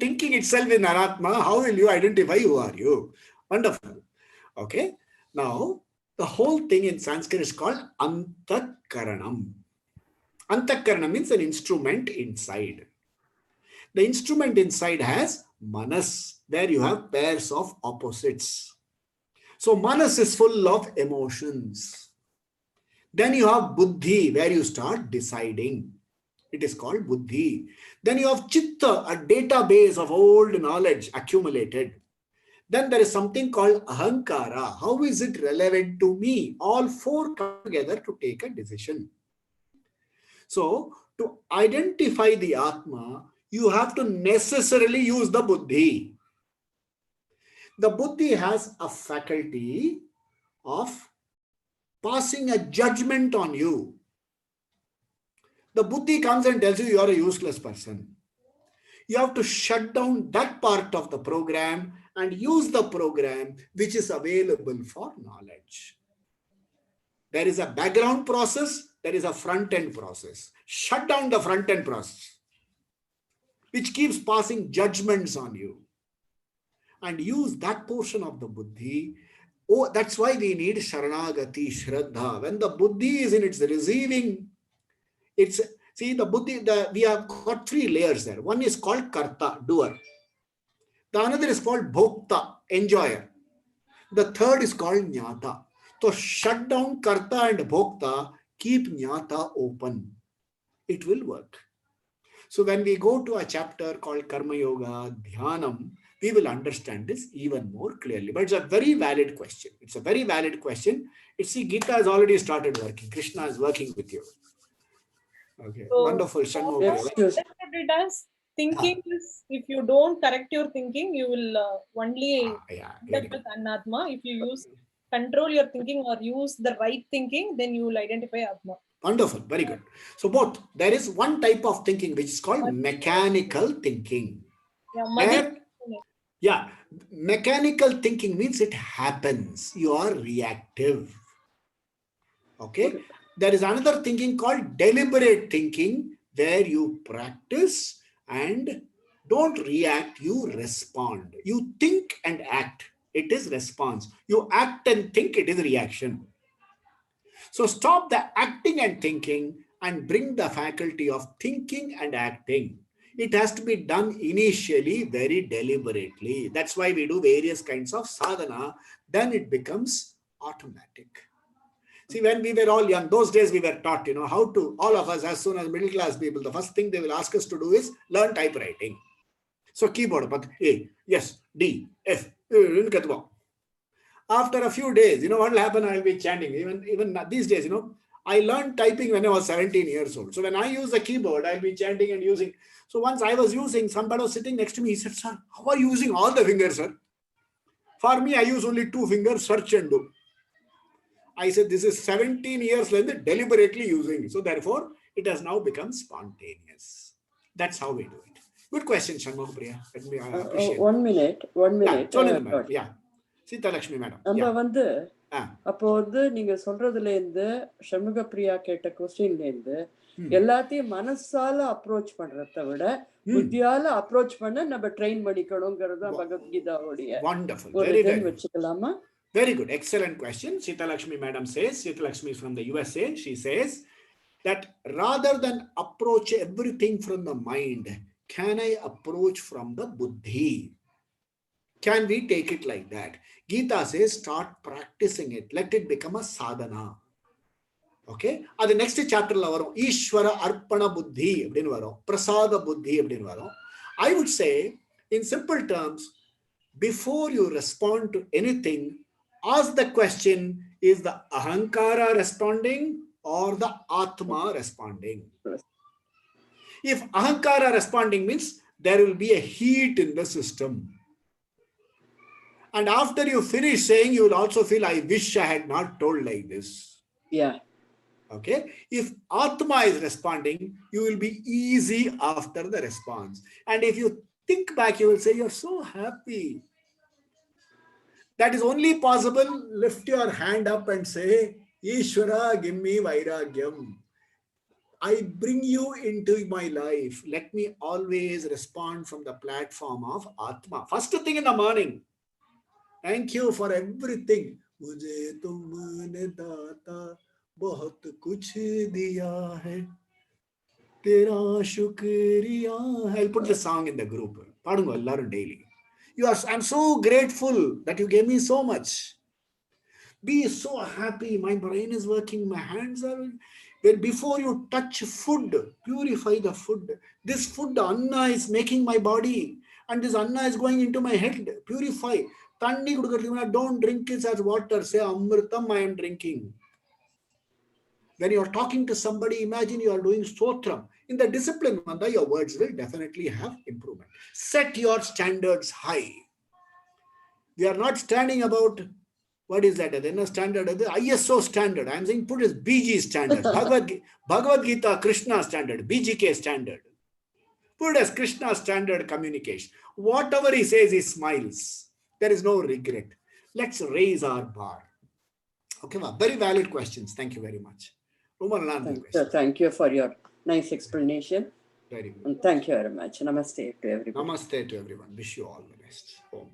thinking itself is anatma, how will you identify who are you? Wonderful. Okay. Now, the whole thing in Sanskrit is called antakaranam. Antakaranam means an instrument inside. The instrument inside has manas, where you have pairs of opposites. So manas is full of emotions. Then you have buddhi, where you start deciding. It is called buddhi. Then you have chitta, a database of old knowledge accumulated. Then there is something called ahankara. How is it relevant to me? All four come together to take a decision. So, to identify the Atma, you have to necessarily use the buddhi. The buddhi has a faculty of passing a judgment on you. The buddhi comes and tells you you are a useless person. You have to shut down that part of the program and use the program which is available for knowledge. There is a background process, there is a front-end process. Shut down the front-end process, which keeps passing judgments on you. And use that portion of the buddhi. Oh, that's why we need Sharanagati, Shraddha. When the buddhi is in its receiving, see the buddhi, we have got three layers there. One is called Karta, doer. The another is called Bhokta, enjoyer. The third is called Jnata. So shut down Karta and Bhokta, keep Jnata open. It will work. So when we go to a chapter called Karma Yoga, Dhyanam, we will understand this even more clearly. But it's a very valid question. It's a very valid question. See, Gita has already started working. Krishna is working with you. Okay, so, wonderful. Thinking is, if you don't correct your thinking, you will only end up with anatma. If you control your thinking or use the right thinking, then you will identify atma. Wonderful, very good. So both, there is one type of thinking which is called mechanical thinking. Mechanical thinking means it happens. You are reactive. Okay. There is another thinking called deliberate thinking, where you practice and don't react, you respond. You think and act, it is response. You act and think, it is reaction. So stop the acting and thinking and bring the faculty of thinking and acting. It has to be done initially very deliberately. That's why we do various kinds of sadhana. Then it becomes automatic. See, when we were all young, those days we were taught, how to, all of us, as soon as middle class people, the first thing they will ask us to do is learn typewriting. So keyboard, but A, yes, D, F, after a few days, what will happen? I will be chanting. Even these days, I learned typing when I was 17 years old. So when I use the keyboard, I'll be chanting and using. So once I was using, somebody was sitting next to me. He said, "Sir, how are you using all the fingers, sir?" For me, I use only 2 fingers, search and do. I said, this is 17 years later, deliberately using. So therefore, it has now become spontaneous. That's how we do it. Good question, Shanmugapriya. Let me appreciate. 1 minute. Yeah. Sita Lakshmi madam. நம்ம வந்து அப்போ வந்து நீங்க சொல்றதுல இருந்து ஷண்முகப்பிரியா கேட்ட क्वेश्चनல இருந்து எல்லாத்தையும் மனசால அப்ரோச் பண்றதை விட புத்தியால அப்ரோச் பண்ண நம்ம ட்ரெயின் பண்ணிக்கணும்ங்கிறது தான் பகவத்கீதாவுடைய ஒரு இது வெச்சுக்கலாமா? Very good. Excellent question. Sita Lakshmi madam says, Sita Lakshmi is from the USA. She says, that rather than approach everything from the mind, can I approach from the buddhi? Can we take it like that? Gita says, start practicing it. Let it become a sadhana. Okay? The next chapter, Ishvara Arpana Buddhi, Prasada Buddhi. I would say, in simple terms, before you respond to anything, ask the question, is the Ahankara responding or the Atma responding? If Ahankara responding means there will be a heat in the system. And after you finish saying, you will also feel, I wish I had not told like this. Yeah. Okay. If Atma is responding, you will be easy after the response. And if you think back, you will say, you're so happy. That is only possible. Lift your hand up and say, Ishvara, give me vairagyam. I bring you into my life. Let me always respond from the platform of Atma. First thing in the morning. Thank you for everything. मुझे तुमने दाता बहुत कुछ दिया है. तेरा शुक्रिया. I'll put the song in the group. பாடுங்க எல்லாரும் daily. I'm so grateful that you gave me so much. Be so happy. My brain is working. My hands are. Well, before you touch food, purify the food. This food, anna, is making my body. And this anna is going into my head. Purify. Don't drink it as water. Say, Amritam, I am drinking. When you are talking to somebody, imagine you are doing stotram. In the discipline, your words will definitely have improvement. Set your standards high. We are not standing about, what is that? Then a standard, the ISO standard. I am saying put as BG standard. Bhagavad Gita, Krishna standard, BGK standard. Put as Krishna standard communication. Whatever he says, he smiles. There is no regret. Let's raise our bar. Okay, very valid questions. Thank you very much. Thank you for your nice explanation. Very good. And thank you very much. Namaste to everyone. Namaste to everyone. Wish you all the best. Om.